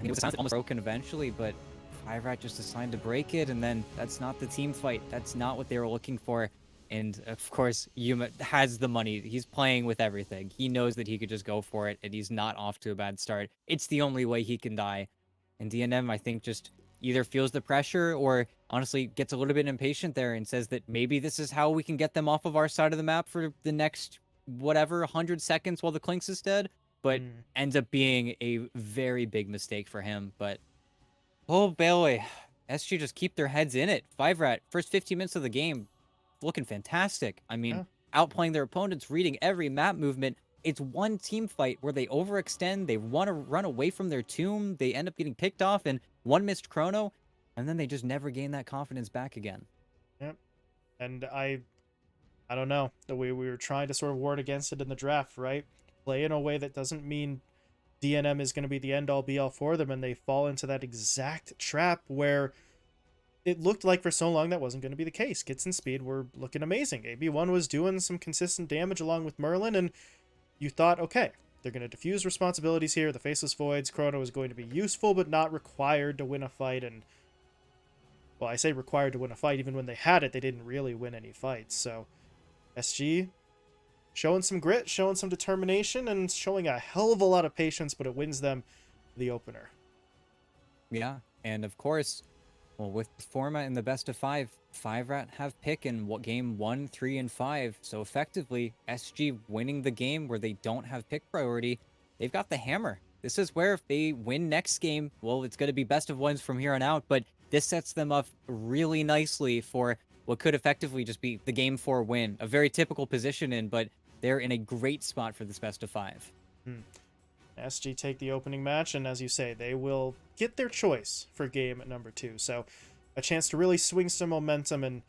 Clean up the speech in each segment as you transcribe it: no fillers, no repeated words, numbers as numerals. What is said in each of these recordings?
mean, it was a silence that almost broken eventually, but Five Rat just decided to break it, and then that's not the team fight. That's not what they were looking for. And of course, Yuma has the money. He's playing with everything. He knows that he could just go for it, and he's not off to a bad start. It's the only way he can die. And DNM, I think, just either feels the pressure or honestly gets a little bit impatient there and says that maybe this is how we can get them off of our side of the map for the next whatever 100 seconds while the Clinks is dead. But ends up being a very big mistake for him. But oh boy, SG just keep their heads in it. Five Rat, first 15 minutes of the game, looking fantastic. I mean, outplaying their opponents, reading every map movement. It's one team fight where they overextend, they want to run away from their tomb, they end up getting picked off, and one missed chrono, and then they just never gain that confidence back again. Yep. And I don't know, the way we were trying to sort of ward against it in the draft, right? Play in a way that doesn't mean DNM is going to be the end all be all for them, and they fall into that exact trap where it looked like for so long that wasn't going to be the case. Gits and Speed were looking amazing. AB1 was doing some consistent damage along with Merlin, and you thought, okay, they're going to diffuse responsibilities here. The Faceless Voids, Chrono is going to be useful, but not required to win a fight. And, well, I say required to win a fight. Even when they had it, they didn't really win any fights. So, SG showing some grit, showing some determination, and showing a hell of a lot of patience, but it wins them the opener. Yeah, and of course, well, with the format in the best of five, Five Rat have pick in what game 1, 3, and 5. So effectively, SG winning the game where they don't have pick priority, they've got the hammer. This is where if they win next game, well, it's going to be best of ones from here on out, but this sets them up really nicely for what could effectively just be the game 4 win. A very typical position in, but they're in a great spot for this best of 5. SG take the opening match, and as you say, they will get their choice for game number 2. So a chance to really swing some momentum and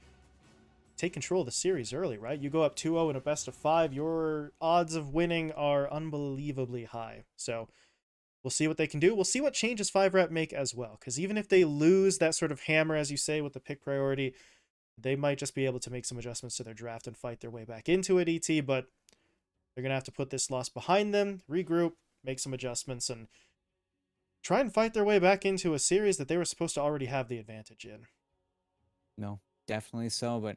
take control of the series early, right? You go up 2-0 in a best of 5, your odds of winning are unbelievably high. So we'll see what they can do. We'll see what changes Five Rat make as well, because even if they lose that sort of hammer, as you say, with the pick priority, they might just be able to make some adjustments to their draft and fight their way back into it, ET, but they're going to have to put this loss behind them, regroup, make some adjustments, and try and fight their way back into a series that they were supposed to already have the advantage in. No, definitely so, but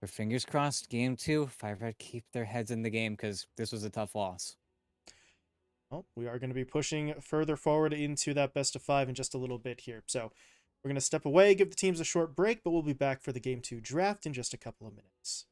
for fingers crossed, game 2, Five Red keep their heads in the game because this was a tough loss. Well, we are going to be pushing further forward into that best of 5 in just a little bit here. So we're going to step away, give the teams a short break, but we'll be back for the game 2 draft in just a couple of minutes.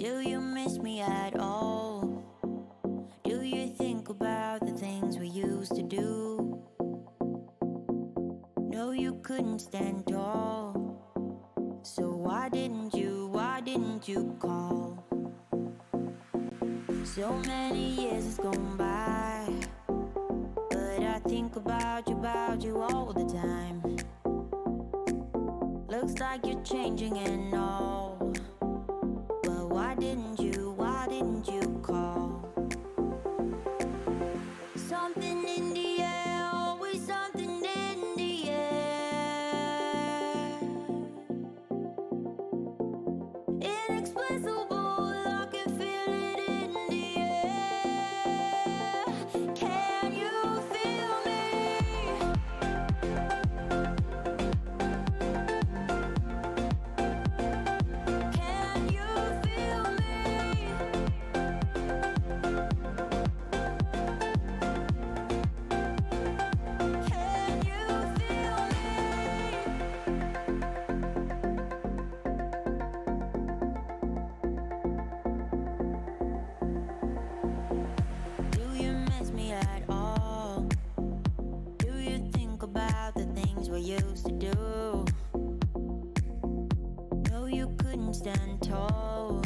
Do you miss me at all? Do you think about the things we used to do? No, you couldn't stand tall. So why didn't you call? So many years has gone by, but I think about you all the time. Looks like you're changing and all. Well, why didn't you call? Something in the air, always something in the air. Inexplicable, I can feel it in the air. Can you feel me? Can you feel me? Can you feel me? Do you miss me at all? Do you think about the things we used to do? No, you couldn't stand tall.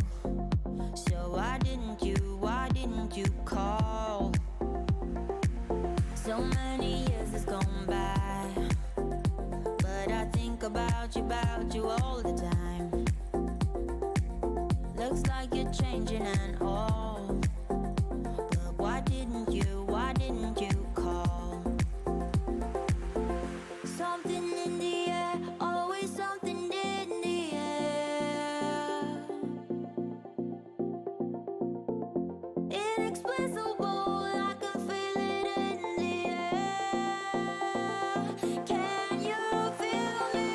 So why didn't you call? So many years has gone by, but I think about you all the time. Looks like you're changing and all. But why didn't you call? Something in the air, always something in the air. Inexplicable, I can feel it in the air. Can you feel me?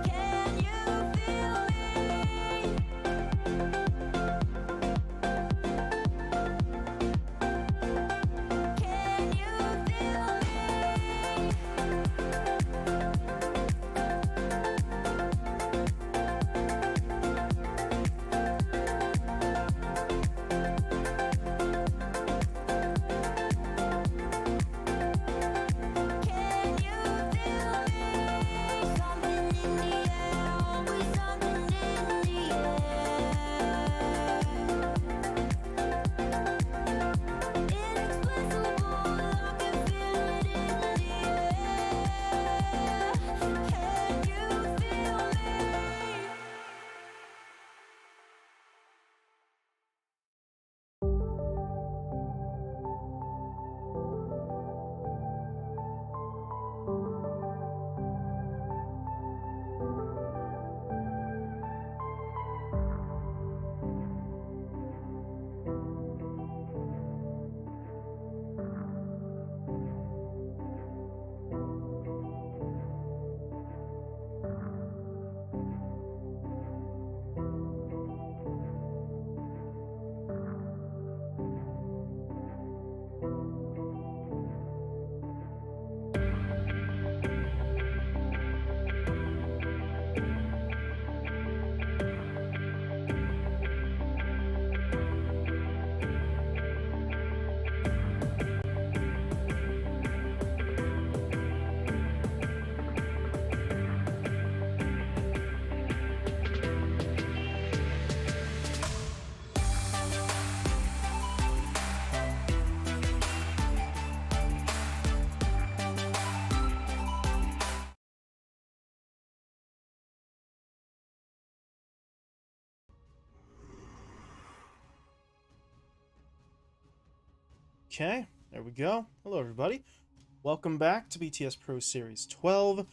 Can you feel me? Can you feel Can you feel me? Something in the air, always something in the air. Inexplicable, I can feel it in the air. Can you feel me? Okay, there we go. Hello, everybody. Welcome back to BTS Pro Series 12. And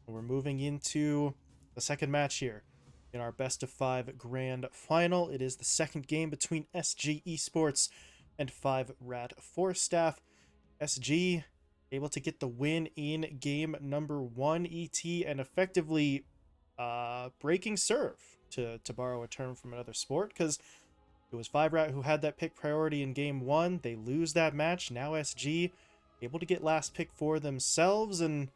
we're moving into the second match here in our best of 5 grand final. It is the second game between SG Esports and 5 Rat 4 staff. SG able to get the win in game number 1 ET and effectively breaking serve, to borrow a term from another sport, because it was 5 Rat who had that pick priority in game 1. They lose that match. Now SG able to get last pick for themselves, and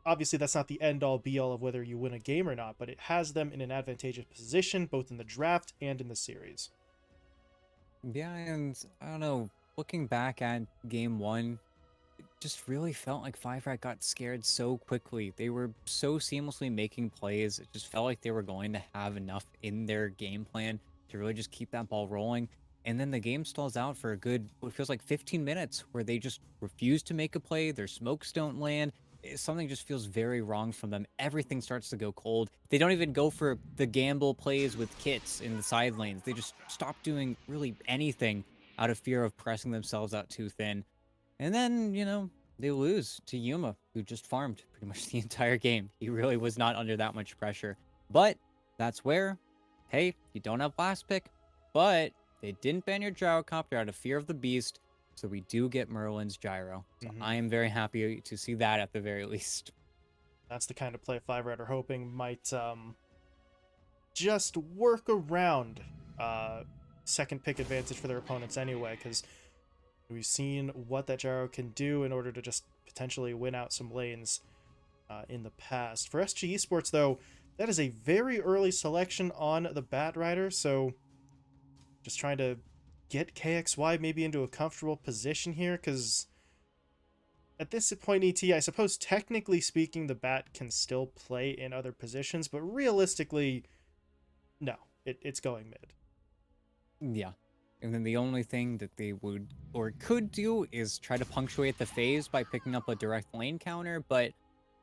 obviously that's not the end all be all of whether you win a game or not, but it has them in an advantageous position both in the draft and in the series. Yeah, and I don't know, looking back at game one, it just really felt like Five Rat got scared so quickly. They were so seamlessly making plays. It just felt like they were going to have enough in their game plan to really just keep that ball rolling. And then the game stalls out for a good, what feels like 15 minutes, where they just refuse to make a play. Their smokes don't land. Something just feels very wrong from them. Everything starts to go cold. They don't even go for the gamble plays with kits in the side lanes. They just stop doing really anything out of fear of pressing themselves out too thin. And then, they lose to Yuma, who just farmed pretty much the entire game. He really was not under that much pressure. But that's where, hey, you don't have last pick, but they didn't ban your gyrocopter out of fear of the beast, so we do get Merlin's gyro. So I am very happy to see that at the very least. That's the kind of play Five Red are hoping might just work around second pick advantage for their opponents anyway, because we've seen what that gyro can do in order to just potentially win out some lanes in the past. For SG Esports, though, that is a very early selection on the Bat Rider, so just trying to get KXY maybe into a comfortable position here, because at this point, I suppose technically speaking, the Bat can still play in other positions, but realistically, no, it's going mid. Yeah. And then the only thing that they would or could do is try to punctuate the phase by picking up a direct lane counter, but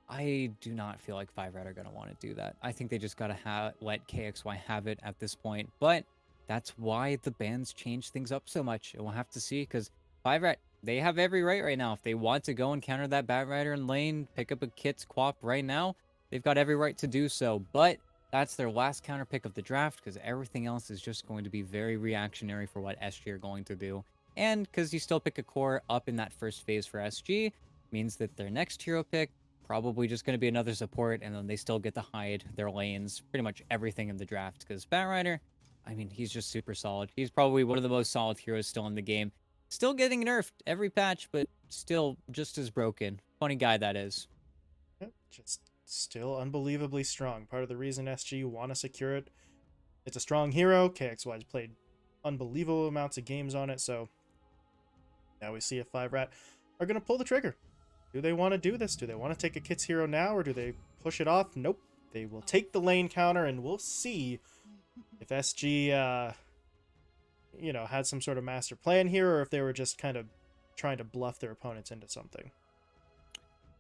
I do not feel like Five Red are going to want to do that. I think they just got to let KXY have it at this point, but that's why the bans change things up so much. And we'll have to see, because Five Red, they have every right now. If they want to go and counter that Bat Rider in lane, pick up a Kit's Quap right now, they've got every right to do so. But that's their last counter pick of the draft, because everything else is just going to be very reactionary for what SG are going to do. And because you still pick a core up in that first phase for SG, means that their next hero pick probably just going to be another support, and then they still get to hide their lanes, pretty much everything in the draft, because Bat Rider, I mean, he's just super solid. He's probably one of the most solid heroes still in the game. Still getting nerfed every patch, but still just as broken. Funny guy that is. Yep, just still unbelievably strong. Part of the reason SG want to secure it. It's a strong hero. KXY's played unbelievable amounts of games on it, so now we see if Five Rat are going to pull the trigger. Do they want to do this? Do they want to take a Kit's hero now, or do they push it off? Nope. They will take the lane counter, and we'll see if SG, had some sort of master plan here, or if they were just kind of trying to bluff their opponents into something.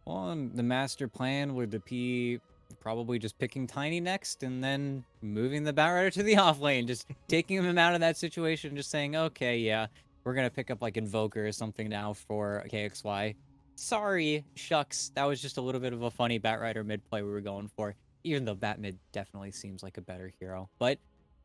Well, the master plan would be probably just picking Tiny next and then moving the Bat Rider to the off lane, just taking him out of that situation, just saying, okay, yeah, we're going to pick up like Invoker or something now for KXY. Sorry, shucks, that was just a little bit of a funny Bat Rider mid play we were going for, even though Bat mid definitely seems like a better hero. But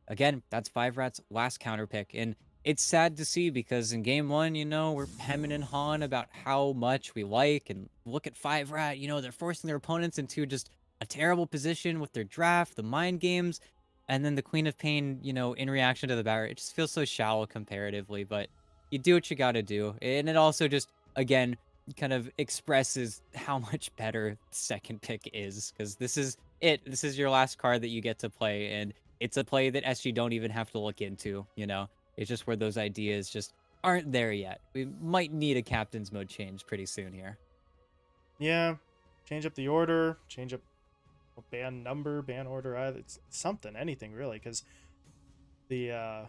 again, that's Five Rat's last counter pick, and it's sad to see, because in game one, we're hemming and hawing about how much we like, and look at Five Rat, they're forcing their opponents into just a terrible position with their draft, the mind games, and then the Queen of Pain, in reaction to the Bat Rat, it just feels so shallow comparatively, but you do what you gotta do, and it also just, again, kind of expresses how much better second pick is, because this is it. This is your last card that you get to play, and it's a play that SG don't even have to look into, It's just where those ideas just aren't there yet. We might need a captain's mode change pretty soon here. Yeah, change up the order, change up ban number, ban order, it's something, anything really, because the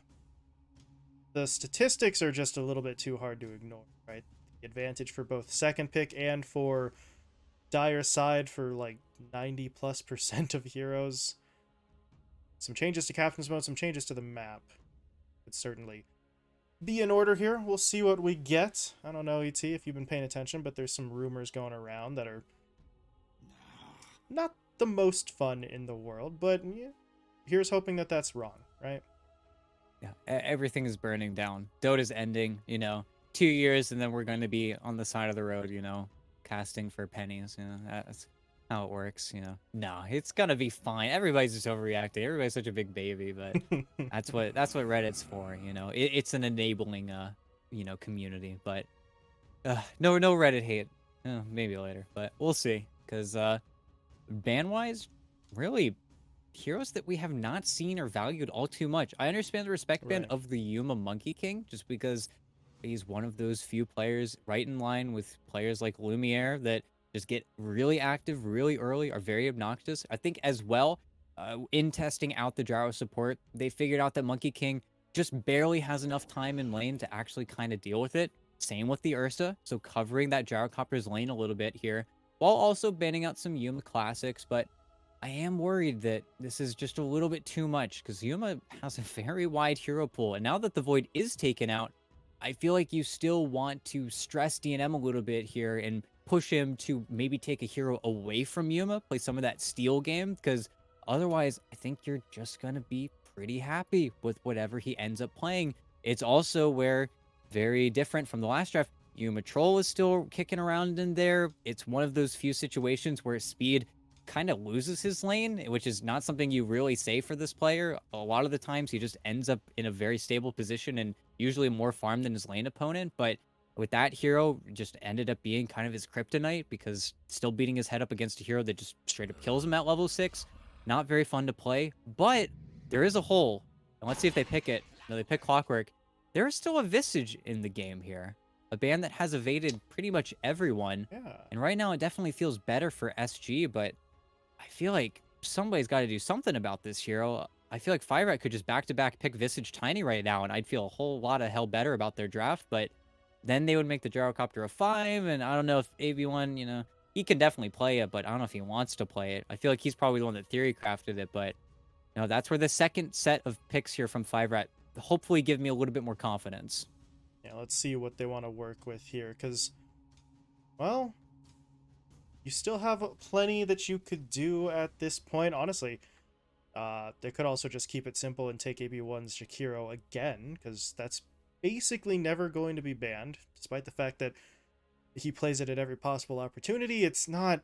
statistics are just a little bit too hard to ignore, right? The advantage for both second pick and for dire side for like 90+% of heroes. Some changes to captain's mode, some changes to the map. Would certainly be in order here. We'll see what we get. I don't know, ET, if you've been paying attention, but there's some rumors going around that are not the most fun in the world, but yeah, here's hoping that that's wrong, right? Yeah, everything is burning down. Dota's ending, 2 years, and then we're going to be on the side of the road, casting for pennies. That's how it works. No, it's gonna be fine. Everybody's just overreacting. Everybody's such a big baby, but that's what Reddit's for. It's an enabling community. But no Reddit hate. Maybe later, but we'll see. because ban-wise, really, heroes that we have not seen or valued all too much. I understand the respect ban Right. of the Yuma Monkey King, just because he's one of those few players right in line with players like Lumiere that just get really active really early, are very obnoxious. I think as well, in testing out the Gyro support, they figured out that Monkey King just barely has enough time in lane to actually kind of deal with it. Same with the Ursa, so covering that Gyrocopter's lane a little bit here, while also banning out some Yuma classics, but I am worried that this is just a little bit too much because Yuma has a very wide hero pool. And now that the Void is taken out, I feel like you still want to stress DNM a little bit here and push him to maybe take a hero away from Yuma, play some of that steal game, because otherwise, I think you're just going to be pretty happy with whatever he ends up playing. It's also where, very different from the last draft, Yuma Troll is still kicking around in there. It's one of those few situations where speed kind of loses his lane, which is not something you really say for this player. A lot of the times he just ends up in a very stable position and usually more farm than his lane opponent. But with that hero, just ended up being kind of his kryptonite because still beating his head up against a hero that just straight up kills him at level 6. Not very fun to play, but there is a hole. And let's see if they pick it. No, they pick Clockwork. There is still a Visage in the game here. A band that has evaded pretty much everyone. Yeah. And right now it definitely feels better for SG, but I feel like somebody's got to do something about this hero. I feel like Firerat could just back-to-back pick Visage Tiny right now, and I'd feel a whole lot of hell better about their draft, but then they would make the Gyrocopter a 5, and I don't know if AB1, he can definitely play it, but I don't know if he wants to play it. I feel like he's probably the one that theory crafted it, but that's where the second set of picks here from Firerat hopefully give me a little bit more confidence. Yeah, let's see what they want to work with here, because, well, you still have plenty that you could do at this point. Honestly, they could also just keep it simple and take AB1's Jakiro again, because that's basically never going to be banned, despite the fact that he plays it at every possible opportunity. It's not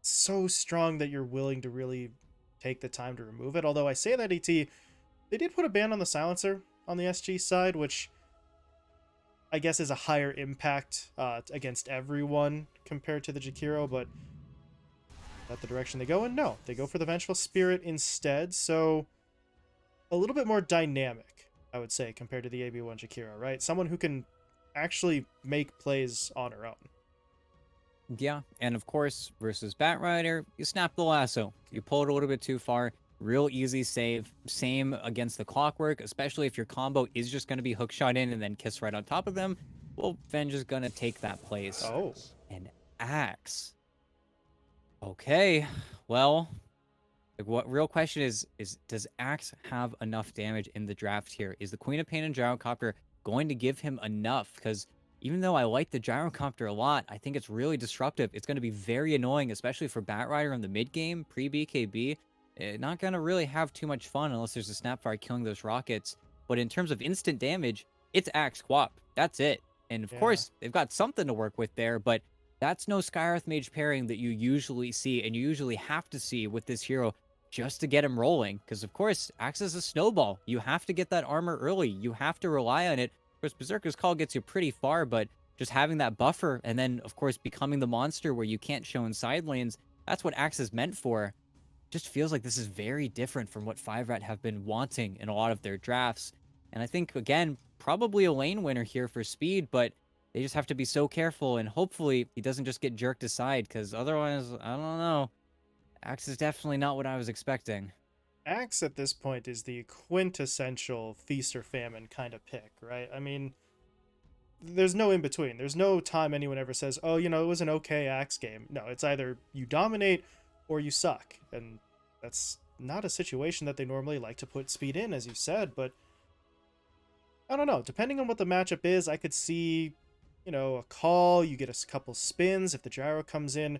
so strong that you're willing to really take the time to remove it. Although I say that, ET, they did put a ban on the silencer on the SG side, which I guess is a higher impact against everyone compared to the Jakiro, but is that the direction they go in? No, they go for the Vengeful Spirit instead, so a little bit more dynamic, I would say, compared to the AB1 Jakiro, right? Someone who can actually make plays on her own. Yeah, and of course, versus Batrider, you snap the lasso. You pull it a little bit too far. Real easy save. Same against the Clockwork, especially if your combo is just going to be hookshot in and then kiss right on top of them. Well, Venge is going to take that place. Oh. And Axe. Okay, well, what real question is does Axe have enough damage in the draft here? Is the Queen of Pain and Gyrocopter going to give him enough? Because even though I like the Gyrocopter a lot, I think it's really disruptive. It's going to be very annoying, especially for Batrider in the mid game, pre-BKB. Not going to really have too much fun unless there's a Snapfire killing those rockets. But in terms of instant damage, it's Axe Quap. That's it. And of course, they've got something to work with there, but that's no Skyreth Mage pairing that you usually see and you usually have to see with this hero just to get him rolling. Because of course, Axe is a snowball. You have to get that armor early. You have to rely on it. Of course, Berserker's Call gets you pretty far, but just having that buffer and then, of course, becoming the monster where you can't show in side lanes, that's what Axe is meant for. Just feels like this is very different from what Fiverat have been wanting in a lot of their drafts. And I think, again, probably a lane winner here for speed, but they just have to be so careful, and hopefully he doesn't just get jerked aside, because otherwise, I don't know. Axe is definitely not what I was expecting. Axe at this point is the quintessential feast or famine kind of pick, right? I mean, there's no in between. There's no time anyone ever says, oh, it was an okay Axe game. No, it's either you dominate or you suck. And that's not a situation that they normally like to put speed in, as you said, but I don't know. Depending on what the matchup is, I could see, a call, you get a couple spins. If the gyro comes in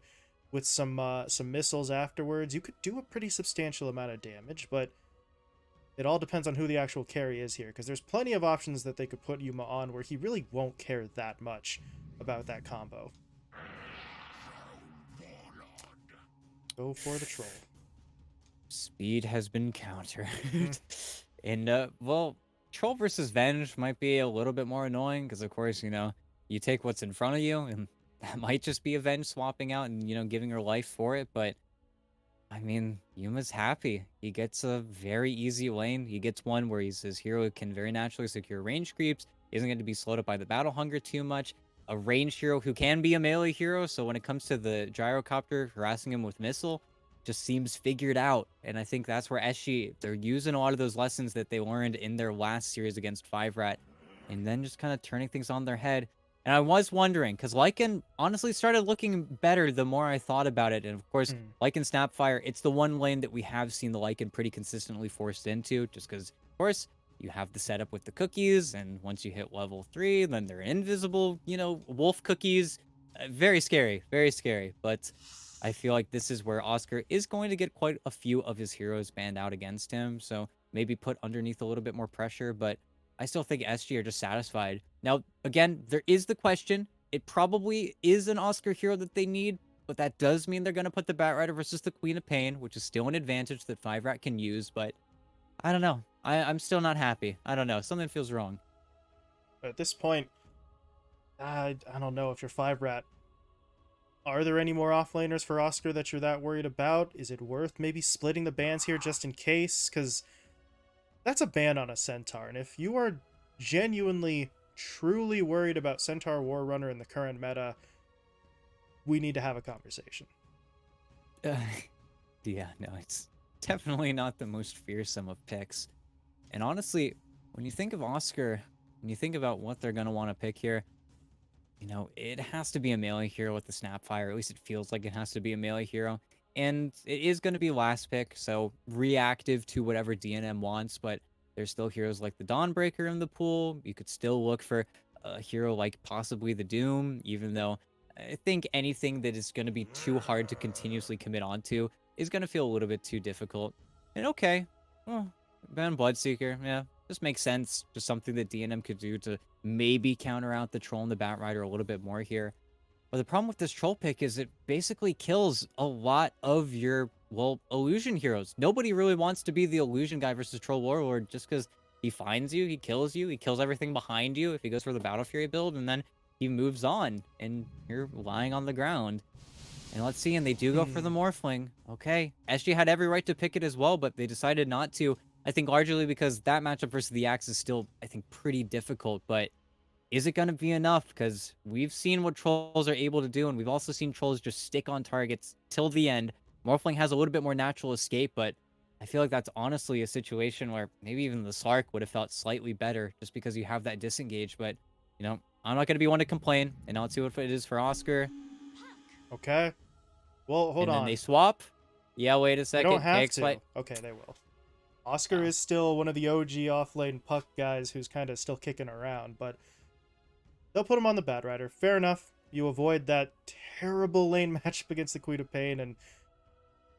with some missiles afterwards, you could do a pretty substantial amount of damage, but it all depends on who the actual carry is here, because there's plenty of options that they could put Yuma on where he really won't care that much about that combo. Go for the troll. Speed has been countered. And, well, Troll versus Venge might be a little bit more annoying, because, of course, you take what's in front of you, and that might just be Avenge swapping out and, giving her life for it. But I mean, Yuma's happy. He gets a very easy lane. He gets one where his hero can very naturally secure range creeps, isn't going to be slowed up by the battle hunger too much. A ranged hero who can be a melee hero, so when it comes to the gyrocopter harassing him with missile, just seems figured out. And I think that's where SG, they're using a lot of those lessons that they learned in their last series against 5-Rat, and then just kind of turning things on their head. And I was wondering, because Lycan honestly started looking better the more I thought about it. And of course, Lycan Snapfire, it's the one lane that we have seen the Lycan pretty consistently forced into, just because, of course, you have the setup with the cookies, and once you hit level 3, then they're invisible, wolf cookies. Very scary, very scary. But I feel like this is where Oscar is going to get quite a few of his heroes banned out against him, so maybe put underneath a little bit more pressure, but I still think SG are just satisfied. Now, again, there is the question. It probably is an Oscar hero that they need, but that does mean they're going to put the Batrider versus the Queen of Pain, which is still an advantage that 5-Rat can use, but I don't know. I'm still not happy. I don't know. Something feels wrong. At this point, I don't know if you're 5-Rat. Are there any more offlaners for Oscar that you're that worried about? Is it worth maybe splitting the bans here just in case? Because that's a ban on a Centaur, and if you are genuinely, truly worried about Centaur War Runner in the current meta, we need to have a conversation. Yeah, no, it's definitely not the most fearsome of picks. And honestly, when you think of Oscar, when you think about what they're going to want to pick here, it has to be a melee hero with the Snapfire. At least it feels like it has to be a melee hero. And it is going to be last pick, so reactive to whatever DNM wants, but there's still heroes like the Dawnbreaker in the pool. You could still look for a hero like possibly the Doom, even though I think anything that is going to be too hard to continuously commit onto is going to feel a little bit too difficult. And okay, well, ban Bloodseeker, yeah, just makes sense. Just something that DNM could do to maybe counter out the Troll and the Batrider a little bit more here. But the problem with this Troll pick is it basically kills a lot of your, illusion heroes. Nobody really wants to be the illusion guy versus Troll Warlord just because he finds you, he kills everything behind you if he goes for the Battle Fury build, and then he moves on, and you're lying on the ground. And let's see, and they do go for the Morphling. Okay, SG had every right to pick it as well, but they decided not to. I think largely because that matchup versus the Axe is still, I think, pretty difficult, but is it going to be enough? Because we've seen what Trolls are able to do, and we've also seen Trolls just stick on targets till the end. Morphling has a little bit more natural escape, but I feel like that's honestly a situation where maybe even the Slark would have felt slightly better just because you have that disengage. But, I'm not going to be one to complain, and let's see what it is for Oscar. Okay. Well, hold on. And then they swap. Yeah, wait a They second. don't have to. Fight. Okay, they will. Oscar is still one of the OG offlane puck guys who's kind of still kicking around, but they'll put him on the Batrider. Fair enough. You avoid that terrible lane matchup against the Queen of Pain, and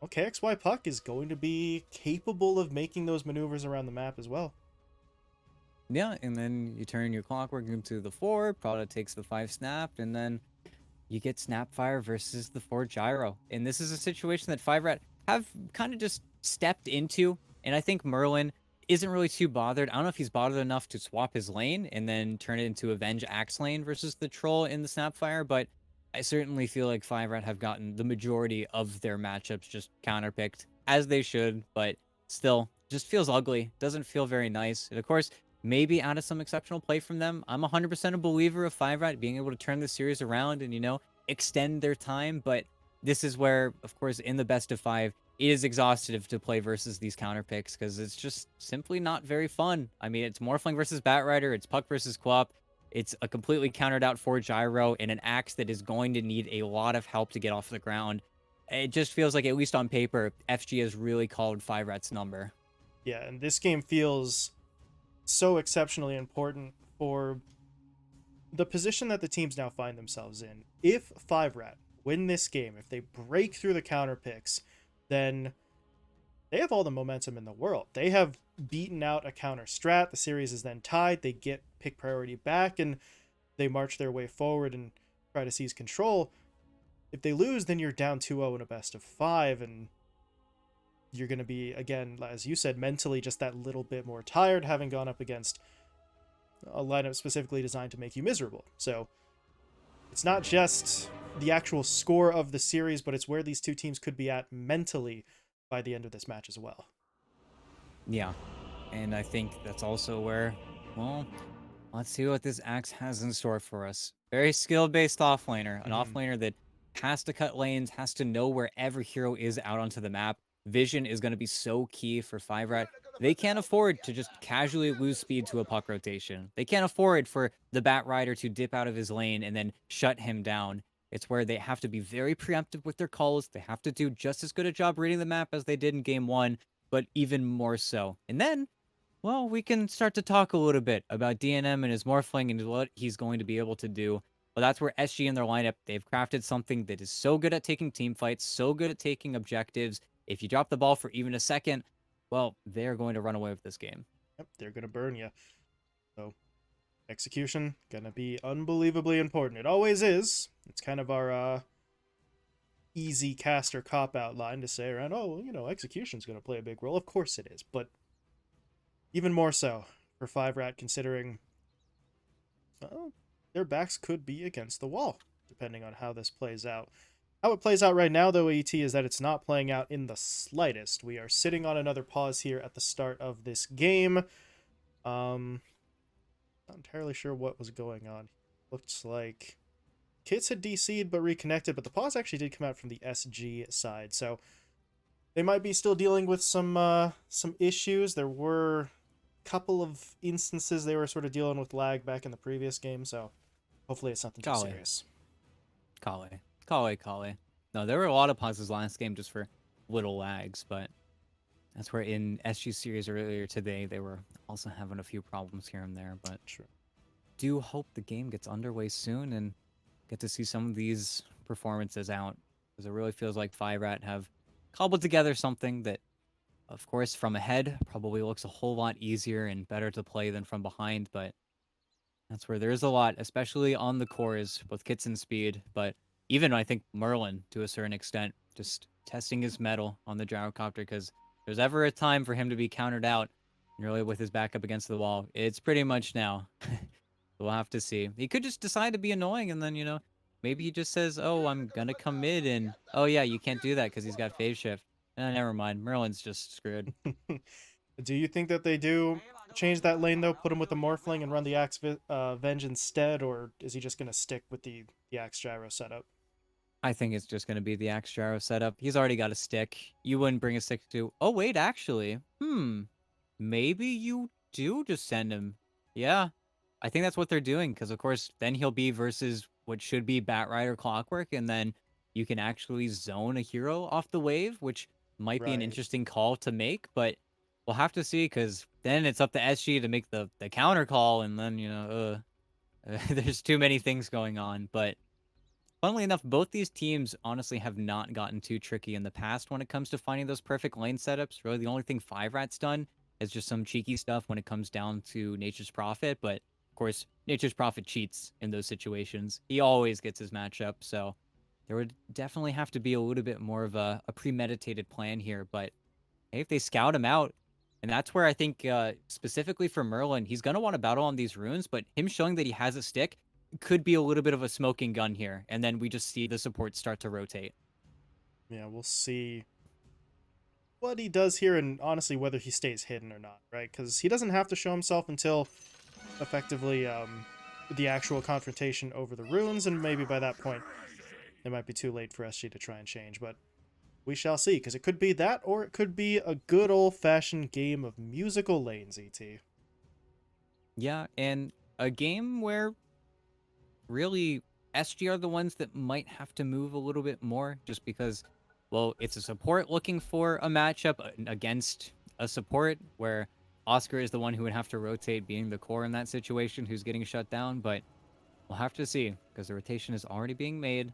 KXY Puck is going to be capable of making those maneuvers around the map as well. Yeah, and then you turn your Clockwork into the 4, Prada takes the 5 snap, and then you get Snapfire versus the 4 Gyro. And this is a situation that 5-Rat have kind of just stepped into, and I think Merlin isn't really too bothered. I don't know if he's bothered enough to swap his lane and then turn it into Avenge Axe lane versus the Troll in the Snapfire, but I certainly feel like 5-Rat have gotten the majority of their matchups just counterpicked, as they should, but still, just feels ugly. Doesn't feel very nice. And of course, maybe out of some exceptional play from them. I'm 100% a believer of 5-Rat being able to turn the series around and, extend their time, but this is where, of course, in the best of 5, it is exhaustive to play versus these counter picks because it's just simply not very fun. I mean, it's Morphling versus Batrider, it's Puck versus Quap, it's a completely countered out 4 Gyro, and an Axe that is going to need a lot of help to get off the ground. It just feels like, at least on paper, FG has really called 5-Rat's number. Yeah, and this game feels so exceptionally important for the position that the teams now find themselves in. If 5-Rat win this game, if they break through the counter picks, then they have all the momentum in the world. They have beaten out a counter strat. The series is then tied. They get pick priority back, and they march their way forward and try to seize control. If they lose, then you're down 2-0 in a best of 5, and you're going to be, again, as you said, mentally just that little bit more tired, having gone up against a lineup specifically designed to make you miserable. So it's not just the actual score of the series, but it's where these two teams could be at mentally by the end of this match as well. Yeah, and I think that's also where, well, let's see what this Axe has in store for us. Very skill-based offlaner, an offlaner that has to cut lanes, has to know where every hero is out onto the map. Vision is going to be so key for 5rat. They can't afford to just casually lose speed to a puck rotation. They can't afford for the Bat Rider to dip out of his lane and then shut him down. It's where they have to be very preemptive with their calls. They have to do just as good a job reading the map as they did in game 1, but even more so. And then, well, we can start to talk a little bit about DNM and his morphling and what he's going to be able to do. But that's where SG in their lineup, they've crafted something that is so good at taking team fights, so good at taking objectives. If you drop the ball for even a second, well, they're going to run away with this game. Yep, they're going to burn you. So, execution, going to be unbelievably important. It always is. It's kind of our easy caster cop-out line to say around, oh, you know, execution's going to play a big role. Of course it is, but even more so for 5rat, considering their backs could be against the wall, depending on how this plays out. How it plays out right now, though, ET, is that it's not playing out in the slightest. We are sitting on another pause here at the start of this game. Not entirely sure what was going on. Looks like Kits had DC'd but reconnected, but the pause actually did come out from the SG side, so they might be still dealing with some issues. There were a couple of instances they were sort of dealing with lag back in the previous game, so hopefully it's nothing too serious. Kale. No, there were a lot of pauses last game just for little lags, but that's where in SG series earlier today, they were also having a few problems here and there, but Sure. do hope the game gets underway soon and get to see some of these performances out, because it really feels like 5rat have cobbled together something that, of course, from ahead probably looks a whole lot easier and better to play than from behind, but that's where there is a lot, especially on the cores, both Kits and Speed, but even I think Merlin, to a certain extent, just testing his mettle on the gyrocopter, because if there's ever a time for him to be countered out, really with his back up against the wall, it's pretty much now. We'll have to see. He could just decide to be annoying, and then, you know, maybe he just says, oh, I'm gonna come mid, and, oh yeah, you can't do that because he's got phase shift. Never mind. Merlin's just screwed. Do you think that they do change that lane, though, put him with the Morphling and run the Axe Venge instead, or is he just going to stick with the Axe Gyro setup? I think it's just going to be the Axe Gyro setup. He's already got a stick. You wouldn't bring a stick to... Oh, wait, actually. Maybe you do just send him. Yeah. I think that's what they're doing, because, of course, then he'll be versus what should be Bat Rider Clockwork, and then you can actually zone a hero off the wave, which might be an Right. interesting call to make, but we'll have to see, because then it's up to SG to make the counter call, and then, you know, there's too many things going on, but... Funnily enough, both these teams honestly have not gotten too tricky in the past when it comes to finding those perfect lane setups. Really, the only thing 5rat's done is just some cheeky stuff when it comes down to Nature's Prophet. But, of course, Nature's Prophet cheats in those situations. He always gets his matchup, so there would definitely have to be a little bit more of a premeditated plan here. But, hey, if they scout him out, and that's where I think, specifically for Merlin, he's going to want to battle on these runes, but him showing that he has a stick could be a little bit of a smoking gun here, and then we just see the support start to rotate. Yeah, we'll see what he does here, and honestly whether he stays hidden or not, right? Because he doesn't have to show himself until effectively the actual confrontation over the runes, and maybe by that point it might be too late for SG to try and change, but we shall see, because it could be that, or it could be a good old-fashioned game of musical lanes, ET. Yeah, and a game where really SG are the ones that might have to move a little bit more, just because, well, it's a support looking for a matchup against a support where Oscar is the one who would have to rotate, being the core in that situation, who's getting shut down, but we'll have to see, because the rotation is already being made,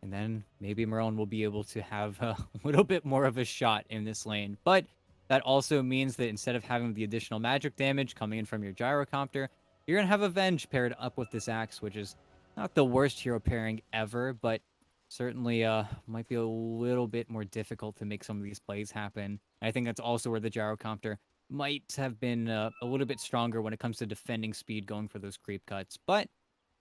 and then maybe Merlin will be able to have a little bit more of a shot in this lane. But that also means that instead of having the additional magic damage coming in from your gyrocopter, you're going to have Avenge paired up with this Axe, which is not the worst hero pairing ever, but certainly might be a little bit more difficult to make some of these plays happen. I think that's also where the gyrocopter might have been a little bit stronger when it comes to defending speed, going for those creep cuts. But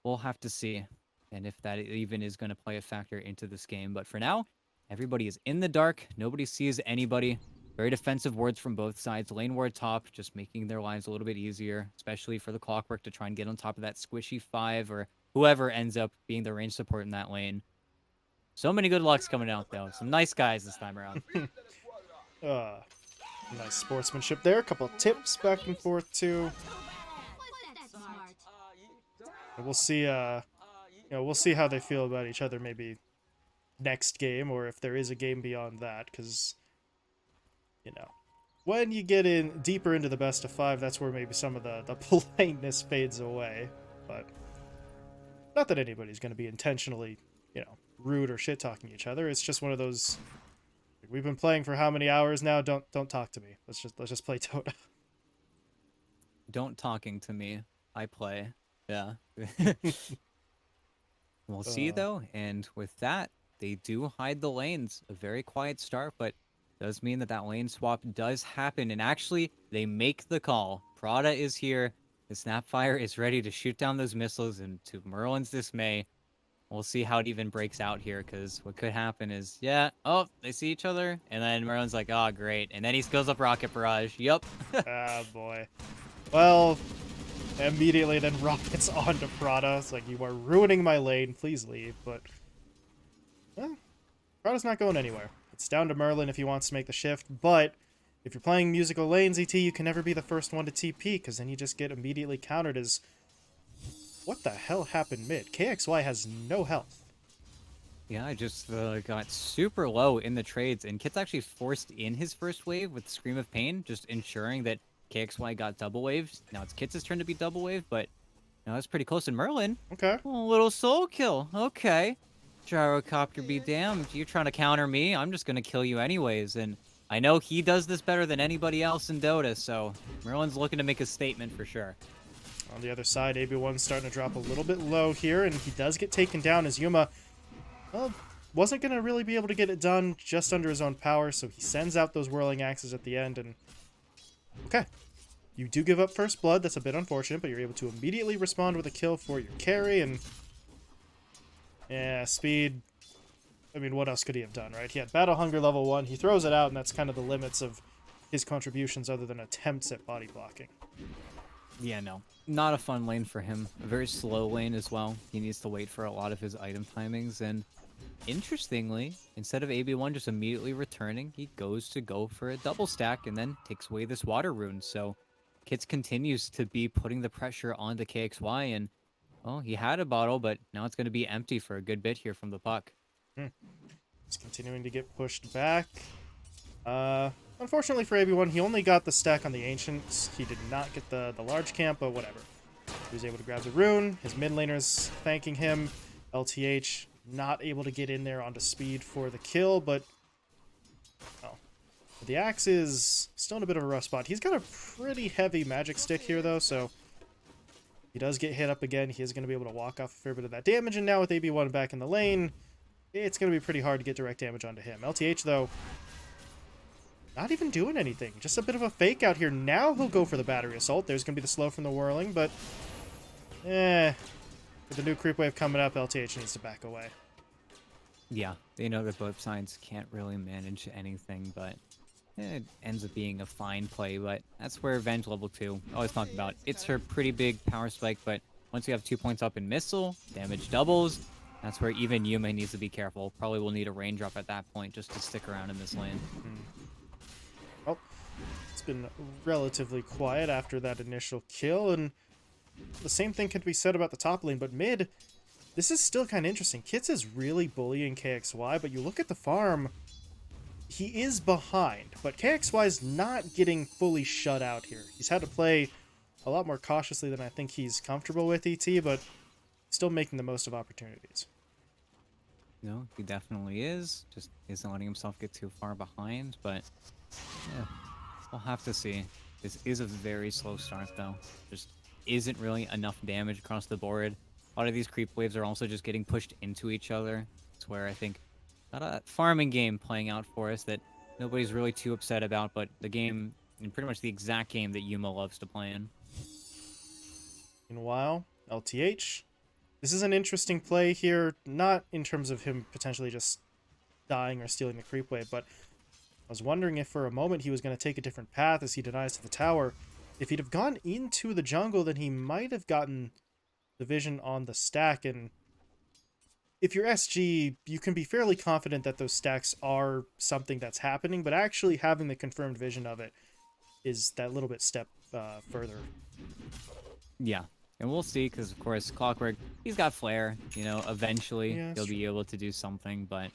we'll have to see. and if that even is going to play a factor into this game. But for now, everybody is in the dark. Nobody sees anybody. Very defensive words from both sides. Lane ward top, just making their lives a little bit easier, especially for the Clockwork to try and get on top of that squishy 5 or whoever ends up being the range support in that lane. So many good lucks coming out, though. Some nice guys this time around. Nice sportsmanship there. A couple of tips back and forth, too. We'll see, we'll see how they feel about each other maybe next game, or if there is a game beyond that, because, when you get in deeper into the best of 5, that's where maybe some of the politeness fades away. But not that anybody's going to be intentionally, rude or shit-talking each other. It's just one of those, we've been playing for how many hours now? Don't talk to me. Let's just play Dota. Don't talking to me. I play. Yeah. We'll see, though, and with that, they do hide the lanes. A very quiet start, but does mean that that lane swap does happen, and actually, they make the call. Prada is here. The Snapfire is ready to shoot down those missiles, and to Merlin's dismay, we'll see how it even breaks out here, because what could happen is, oh, they see each other, and then Merlin's like, oh, great, and then he goes up Rocket Barrage. Yup. Ah, boy. Well, immediately then rockets onto Prada. It's like, you are ruining my lane, please leave. But, Prada's not going anywhere. It's down to Merlin if he wants to make the shift, but if you're playing musical lanes, ET, you can never be the first one to TP, because then you just get immediately countered as... What the hell happened mid? KXY has no health. Yeah, I just got super low in the trades, and Kit's actually forced in his first wave with Scream of Pain, just ensuring that KXY got double waves. Now it's Kit's turn to be double wave, but that's pretty close. And Merlin, Okay. a little soul kill. Okay. Gyrocopter be damned. You're trying to counter me. I'm just going to kill you anyways. And I know he does this better than anybody else in Dota, so Merlin's looking to make a statement for sure. On the other side, AB1's starting to drop a little bit low here, and he does get taken down as Yuma, well, wasn't going to really be able to get it done just under his own power, so he sends out those whirling axes at the end, and... Okay. You do give up first blood. That's a bit unfortunate, but you're able to immediately respond with a kill for your carry, and... Yeah, speed... I mean, what else could he have done, right? He had Battle Hunger level 1. He throws it out, and that's kind of the limits of his contributions other than attempts at body blocking. Yeah, no. Not a fun lane for him. A very slow lane as well. He needs to wait for a lot of his item timings, and interestingly, instead of AB1 just immediately returning, he goes for a double stack and then takes away this water rune. So Kits continues to be putting the pressure onto KXY, and well, he had a bottle, but now it's going to be empty for a good bit here from the puck. He's continuing to get pushed back. Unfortunately for AB1, he only got the stack on the Ancients. He did not get the large camp, but whatever. He was able to grab the rune. His mid laner's thanking him. LTH not able to get in there onto speed for the kill, but... Oh. The axe is still in a bit of a rough spot. He's got a pretty heavy magic stick here, though, so... He does get hit up again. He is going to be able to walk off a fair bit of that damage, and now with AB1 back in the lane, it's going to be pretty hard to get direct damage onto him. LTH, though... Not even doing anything. Just a bit of a fake out here. Now he'll go for the battery assault. There's going to be the slow from the whirling, but... With the new creep wave coming up, LTH needs to back away. Yeah, they know that both sides can't really manage anything, but it ends up being a fine play. But that's where Venge level 2, always talk about. It's her pretty big power spike, but once you have 2 points up in missile, damage doubles. That's where even Yuma needs to be careful. Probably will need a raindrop at that point just to stick around in this lane. Well, it's been relatively quiet after that initial kill, and the same thing could be said about the top lane, but mid, this is still kind of interesting. Kits is really bullying KXY, but you look at the farm, he is behind, but KXY is not getting fully shut out here. He's had to play a lot more cautiously than I think he's comfortable with, ET, but still making the most of opportunities. No, he definitely is. Just isn't letting himself get too far behind, but yeah, we'll have to see. This is a very slow start, though. Just isn't really enough damage across the board. A lot of these creep waves are also just getting pushed into each other. It's where I think not a farming game playing out for us that nobody's really too upset about, but the game, and pretty much the exact game that Yuma loves to play in. Meanwhile, LTH This is an interesting play here, not in terms of him potentially just dying or stealing the creep wave, but I was wondering if for a moment he was going to take a different path as he denies to the tower. If he'd have gone into the jungle, then he might have gotten the vision on the stack, and if you're SG, you can be fairly confident that those stacks are something that's happening, but actually having the confirmed vision of it is that little bit step further. Yeah. And we'll see, because, of course, Clockwork, he's got flair. You know, eventually Yeah, he'll that's be able to do something, but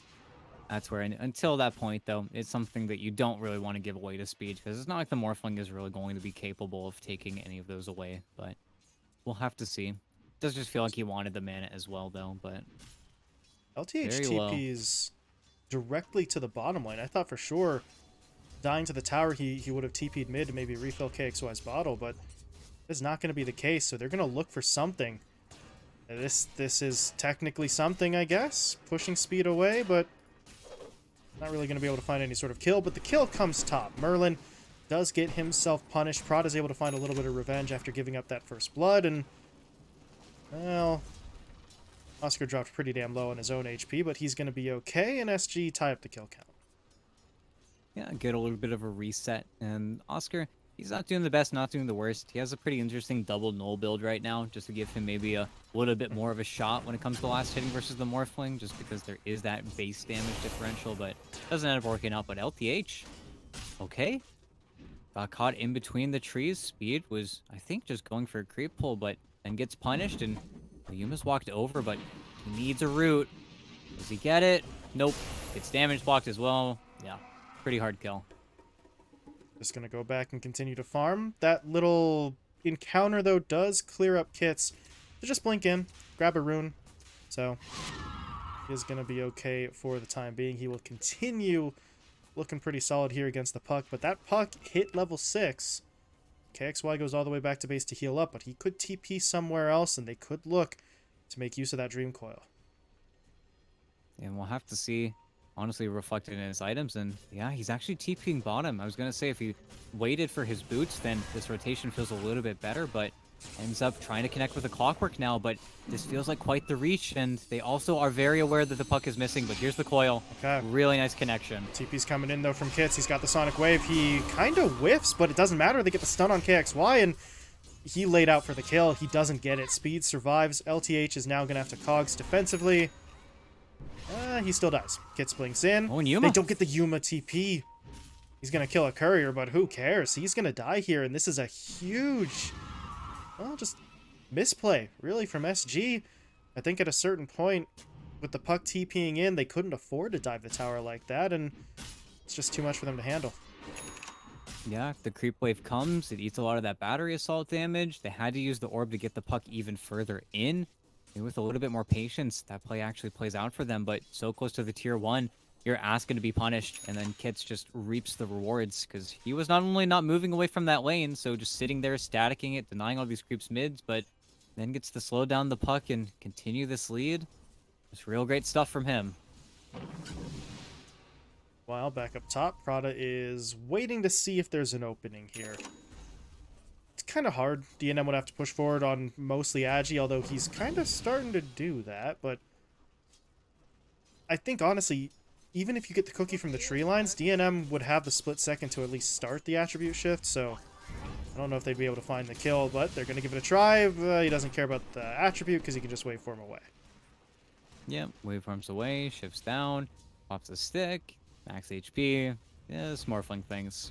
that's where, until that point, though, it's something that you don't really want to give away to Speed, because it's not like the Morphling is really going to be capable of taking any of those away, but we'll have to see. Does just feel like he wanted the mana as well, though, but LTH very low. TP's directly to the bottom lane. I thought for sure dying to the tower he would have TP'd mid to maybe refill KXY's bottle, but that's not going to be the case, so they're going to look for something. This is technically something, I guess. Pushing Speed away, but not really going to be able to find any sort of kill, but the kill comes top. Merlin does get himself punished. Prad is able to find a little bit of revenge after giving up that first blood, and, well, Oscar dropped pretty damn low on his own HP, but he's going to be okay, and SG tie up the kill count. Yeah, get a little bit of a reset, and Oscar, he's not doing the best, not doing the worst. He has a pretty interesting double null build right now, just to give him maybe a little bit more of a shot when it comes to last hitting versus the Morphling, just because there is that base damage differential, but doesn't end up working out. But LTH, okay. Got caught in between the trees. Speed was, I think, just going for a creep pull, but then gets punished, and Yuma's walked over, but he needs a root. Does he get it? Nope. Gets damage blocked as well. Yeah, pretty hard kill. Just going to go back and continue to farm. That little encounter, though, does clear up kits. So just blink in, grab a rune. So he is going to be okay for the time being. He will continue looking pretty solid here against the puck, but that puck hit level 6. KXY goes all the way back to base to heal up, but he could TP somewhere else, and they could look to make use of that Dream Coil. And we'll have to see, honestly, reflected in his items. And yeah, he's actually TPing bottom. I was going to say if he waited for his boots, then this rotation feels a little bit better, but ends up trying to connect with the Clockwork now. But this feels like quite the reach, and they also are very aware that the puck is missing. But here's the coil. Okay. Really nice connection. TP's coming in, though, from Kits. He's got the Sonic Wave. He kind of whiffs, but it doesn't matter. They get the stun on KXY, and he laid out for the kill. He doesn't get it. Speed survives. LTH is now going to have to cogs defensively. He still dies. Kits blinks in. Oh, and Yuma. They don't get the Yuma TP. He's going to kill a courier, but who cares? He's going to die here, and this is a huge, well, just misplay, really, from SG. I think at a certain point, with the puck TPing in, they couldn't afford to dive the tower like that, and it's just too much for them to handle. Yeah, the creep wave comes. It eats a lot of that battery assault damage. They had to use the orb to get the puck even further in. And with a little bit more patience, that play actually plays out for them. But so close to the tier 1, you're asking to be punished. And then Kits just reaps the rewards because he was not only not moving away from that lane, so just sitting there, staticking it, denying all these creeps mids, but then gets to slow down the puck and continue this lead. It's real great stuff from him. While back up top, Prada is waiting to see if there's an opening here. It's kind of hard. DNM would have to push forward on mostly Agi, although he's kind of starting to do that, but I think, honestly, even if you get the cookie from the tree lines, DNM would have the split second to at least start the attribute shift, so I don't know if they'd be able to find the kill, but they're going to give it a try. He doesn't care about the attribute because he can just waveform away. Yep, waveforms away, shifts down, pops a stick, max HP, yeah, Smorfling things.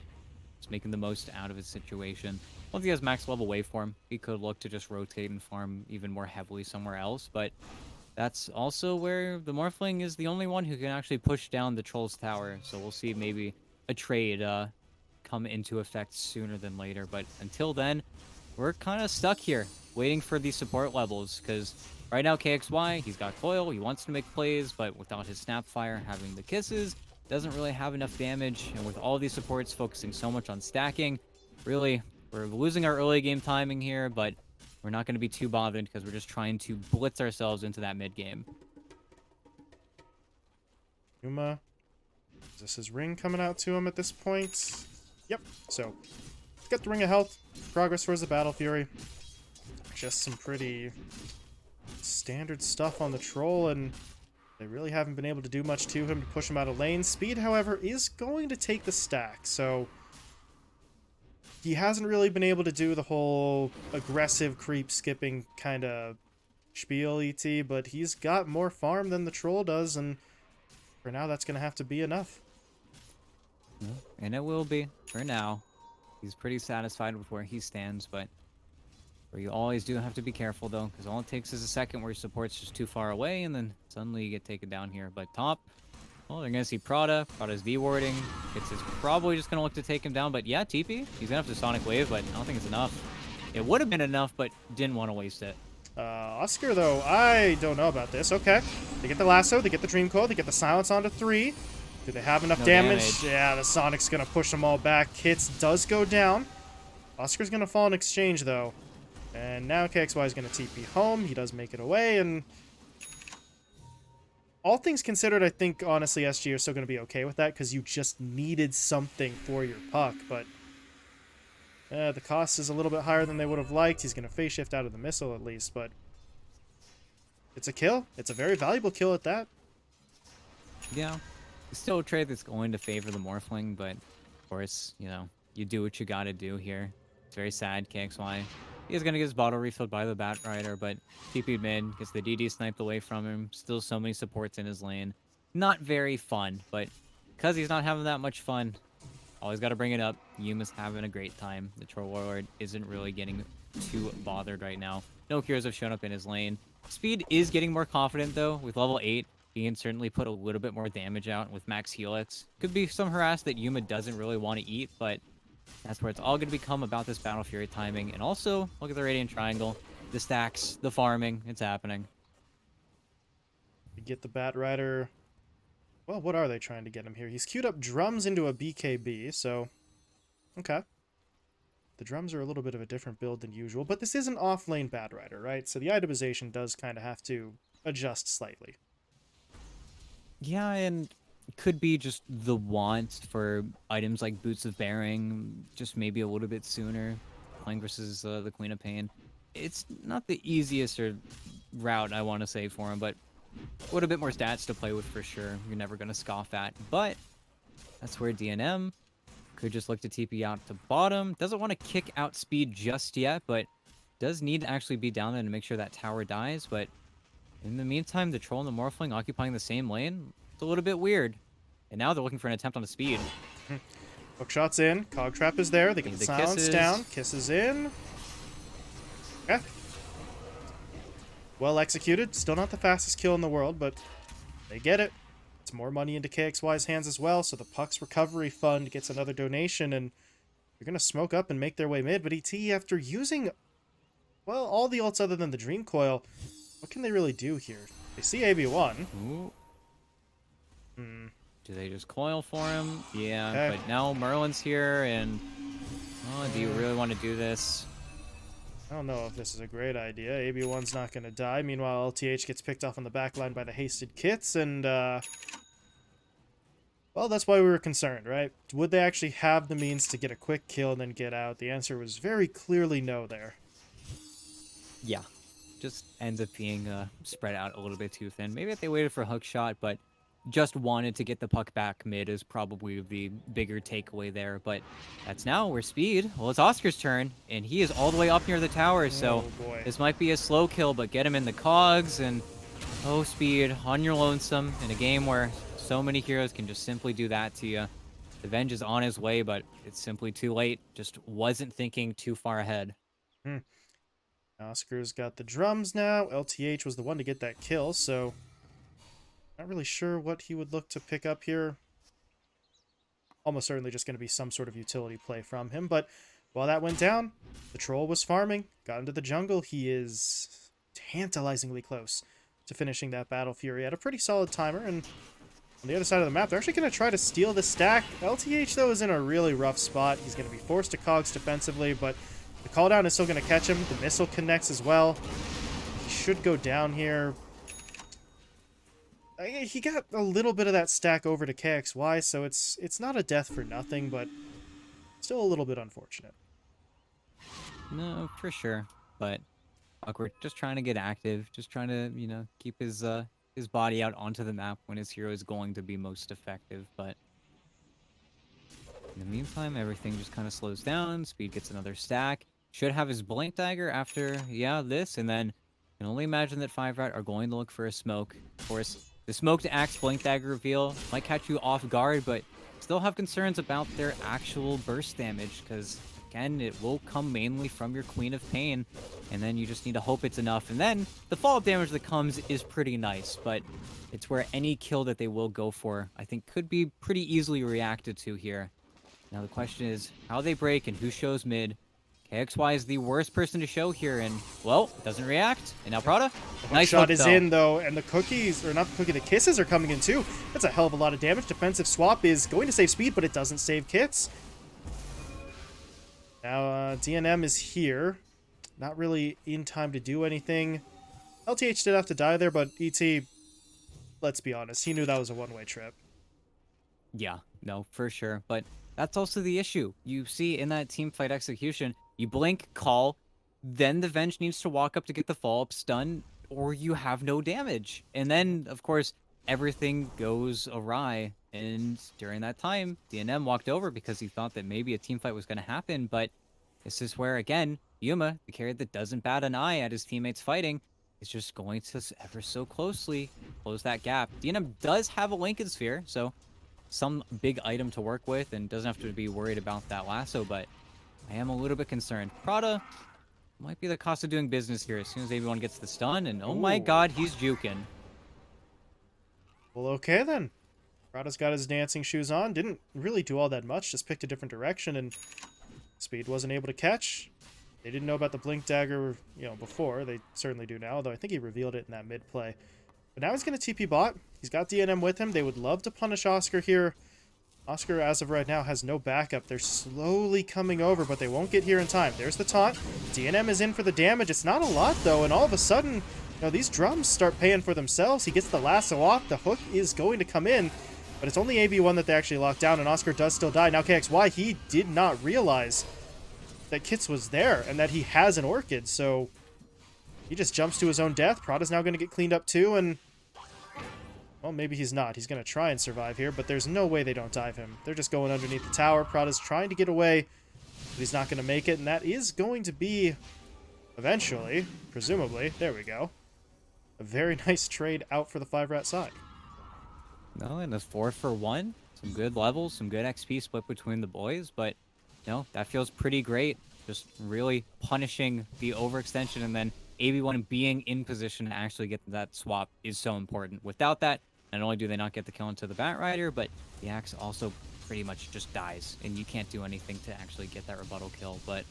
Just making the most out of his situation. Once he has max level waveform, he could look to just rotate and farm even more heavily somewhere else, but that's also where the Morphling is the only one who can actually push down the Troll's Tower, so we'll see maybe a trade come into effect sooner than later, but until then, we're kind of stuck here, waiting for these support levels, because right now KXY, he's got coil, he wants to make plays, but without his Snapfire having the kisses, doesn't really have enough damage, and with all these supports focusing so much on stacking, really, we're losing our early game timing here, but we're not going to be too bothered because we're just trying to blitz ourselves into that mid game. Yuma, is this his ring coming out to him at this point? Yep, so get the Ring of Health, progress towards the Battle Fury. Just some pretty standard stuff on the troll, and they really haven't been able to do much to him to push him out of lane. Speed, however, is going to take the stack, so he hasn't really been able to do the whole aggressive creep skipping kind of spiel ET, but he's got more farm than the troll does, and for now that's going to have to be enough. And it will be, for now. He's pretty satisfied with where he stands, but where you always do have to be careful, though, because all it takes is a second where your support's just too far away, and then suddenly you get taken down here. But top, well, they're going to see Prada. Prada's V-warding. It's probably just going to look to take him down, but yeah, TP. He's going to have to Sonic Wave, but I don't think it's enough. It would have been enough, but didn't want to waste it. Oscar, though, I don't know about this. Okay. They get the lasso, they get the Dream Coil, they get the silence onto 3. Do they have enough damage? Yeah, the Sonic's going to push them all back. Hits does go down. Oscar's going to fall in exchange, though. And now KXY is going to TP home. He does make it away, and all things considered, I think, honestly, SG are still going to be okay with that, because you just needed something for your puck, but the cost is a little bit higher than they would have liked. He's going to phase shift out of the missile, at least, but it's a kill. It's a very valuable kill at that. Yeah. It's still a trade that's going to favor the Morphling, but of course, you know, you do what you got to do here. It's very sad, KXY. He is going to get his bottle refilled by the Bat Rider, but TP mid gets the DD sniped away from him. Still so many supports in his lane. Not very fun, but because he's not having that much fun, always got to bring it up. Yuma's having a great time. The Troll Warlord isn't really getting too bothered right now. No heroes have shown up in his lane. Speed is getting more confident, though. With level 8, he can certainly put a little bit more damage out with max helix. Could be some harass that Yuma doesn't really want to eat, but that's where it's all going to become about this Battle Fury timing. And also, look at the Radiant Triangle. The stacks, the farming, it's happening. You get the Bat Rider. Well, what are they trying to get him here? He's queued up drums into a BKB, so okay. The drums are a little bit of a different build than usual, but this is an off-lane Bat Rider, right? So the itemization does kind of have to adjust slightly. Yeah, and it could be just the want for items like Boots of Bearing, just maybe a little bit sooner, playing versus the Queen of Pain. It's not the easiest route, I want to say, for him, but a little bit more stats to play with for sure. You're never going to scoff at, but that's where DNM could just look to TP out to bottom. Doesn't want to kick out speed just yet, but does need to actually be down there to make sure that tower dies, but in the meantime, the Troll and the Morphling occupying the same lane, it's a little bit weird. And now they're looking for an attempt on the speed. Hookshot's in. Cog Trap is there. They get the silence kisses down. Kisses in. Okay. Well executed. Still not the fastest kill in the world, but they get it. It's more money into KXY's hands as well, so the Puck's Recovery Fund gets another donation, and they're going to smoke up and make their way mid. But ET, after using, well, all the ults other than the Dream Coil, what can they really do here? They see AB1. Ooh. Do they just coil for him? Yeah, okay. But now Merlin's here, and do you really want to do this? I don't know if this is a great idea. AB1's not going to die. Meanwhile, LTH gets picked off on the backline by the hasted kits, and, well, that's why we were concerned, right? Would they actually have the means to get a quick kill and then get out? The answer was very clearly no there. Yeah. Just ends up being spread out a little bit too thin. Maybe if they waited for a hook shot, but just wanted to get the puck back mid is probably the bigger takeaway there. But that's now where speed. Well, it's Oscar's turn, and he is all the way up near the tower, so boy. This might be a slow kill, but get him in the cogs, and speed on your lonesome in a game where so many heroes can just simply do that to you. The Venge is on his way, but it's simply too late. Just wasn't thinking too far ahead. Oscar's got the drums now. LTH was the one to get that kill, so not really sure what he would look to pick up here. Almost certainly just going to be some sort of utility play from him, but while that went down, the Troll was farming, got into the jungle. He is tantalizingly close to finishing that Battle Fury at a pretty solid timer, and on the other side of the map, they're actually going to try to steal the stack. LTH, though, is in a really rough spot. He's going to be forced to cogs defensively, but the call down is still going to catch him. The missile connects as well. He should go down here. He got a little bit of that stack over to KXY, so it's not a death for nothing, but still a little bit unfortunate. No, for sure. But Awkward, just trying to get active, just trying to, keep his body out onto the map when his hero is going to be most effective. But in the meantime, everything just kind of slows down. Speed gets another stack. Should have his blink dagger after, this, and then can only imagine that 5-Rat are going to look for a smoke. Of course, the smoked axe blink dagger reveal might catch you off guard, but still have concerns about their actual burst damage, because again, it will come mainly from your Queen of Pain, and then you just need to hope it's enough. And then the follow-up damage that comes is pretty nice, but it's where any kill that they will go for, I think, could be pretty easily reacted to here. Now the question is how they break and who shows mid. KXY is the worst person to show here, and, well, it doesn't react. And now Prada, nice shot hook, is though. in, though, and the cookies, or not the cookie, the kisses are coming in, too. That's a hell of a lot of damage. Defensive swap is going to save speed, but it doesn't save kits. Now, DNM is here. Not really in time to do anything. LTH did have to die there, but ET, let's be honest, he knew that was a one-way trip. Yeah, no, for sure. But that's also the issue. You see in that team fight execution, you blink, call, then the Venge needs to walk up to get the follow-up stun, or you have no damage. And then, of course, everything goes awry. And during that time, DNM walked over because he thought that maybe a team fight was going to happen. But this is where, again, Yuma, the carry that doesn't bat an eye at his teammates fighting, is just going to ever so closely close that gap. DNM does have a Lincoln Sphere, so some big item to work with and doesn't have to be worried about that lasso, but I am a little bit concerned. Prada might be the cost of doing business here as soon as everyone gets the stun, and oh my god, he's juking. Well, okay then. Prada's got his dancing shoes on. Didn't really do all that much, just picked a different direction, and Speed wasn't able to catch. They didn't know about the blink dagger, before. They certainly do now, though I think he revealed it in that mid-play. But now he's going to TP bot. He's got DNM with him. They would love to punish Oscar here. Oscar, as of right now, has no backup. They're slowly coming over, but they won't get here in time. There's the taunt. DNM is in for the damage. It's not a lot, though, and all of a sudden, these drums start paying for themselves. He gets the lasso off. The hook is going to come in, but it's only AB1 that they actually lock down, and Oscar does still die. Now KXY, he did not realize that Kits was there and that he has an Orchid, so he just jumps to his own death. Prada's now going to get cleaned up too, and well, maybe he's not. He's going to try and survive here, but there's no way they don't dive him. They're just going underneath the tower. Prada's trying to get away, but he's not going to make it, and that is going to be, eventually, presumably, there we go, a very nice trade out for the 5-Rat side. No, and a 4-for-1. Some good levels, some good XP split between the boys, but that feels pretty great. Just really punishing the overextension, and then AB1 being in position to actually get that swap is so important. Without that, not only do they not get the kill into the Bat Rider, but the Axe also pretty much just dies, and you can't do anything to actually get that rebuttal kill. But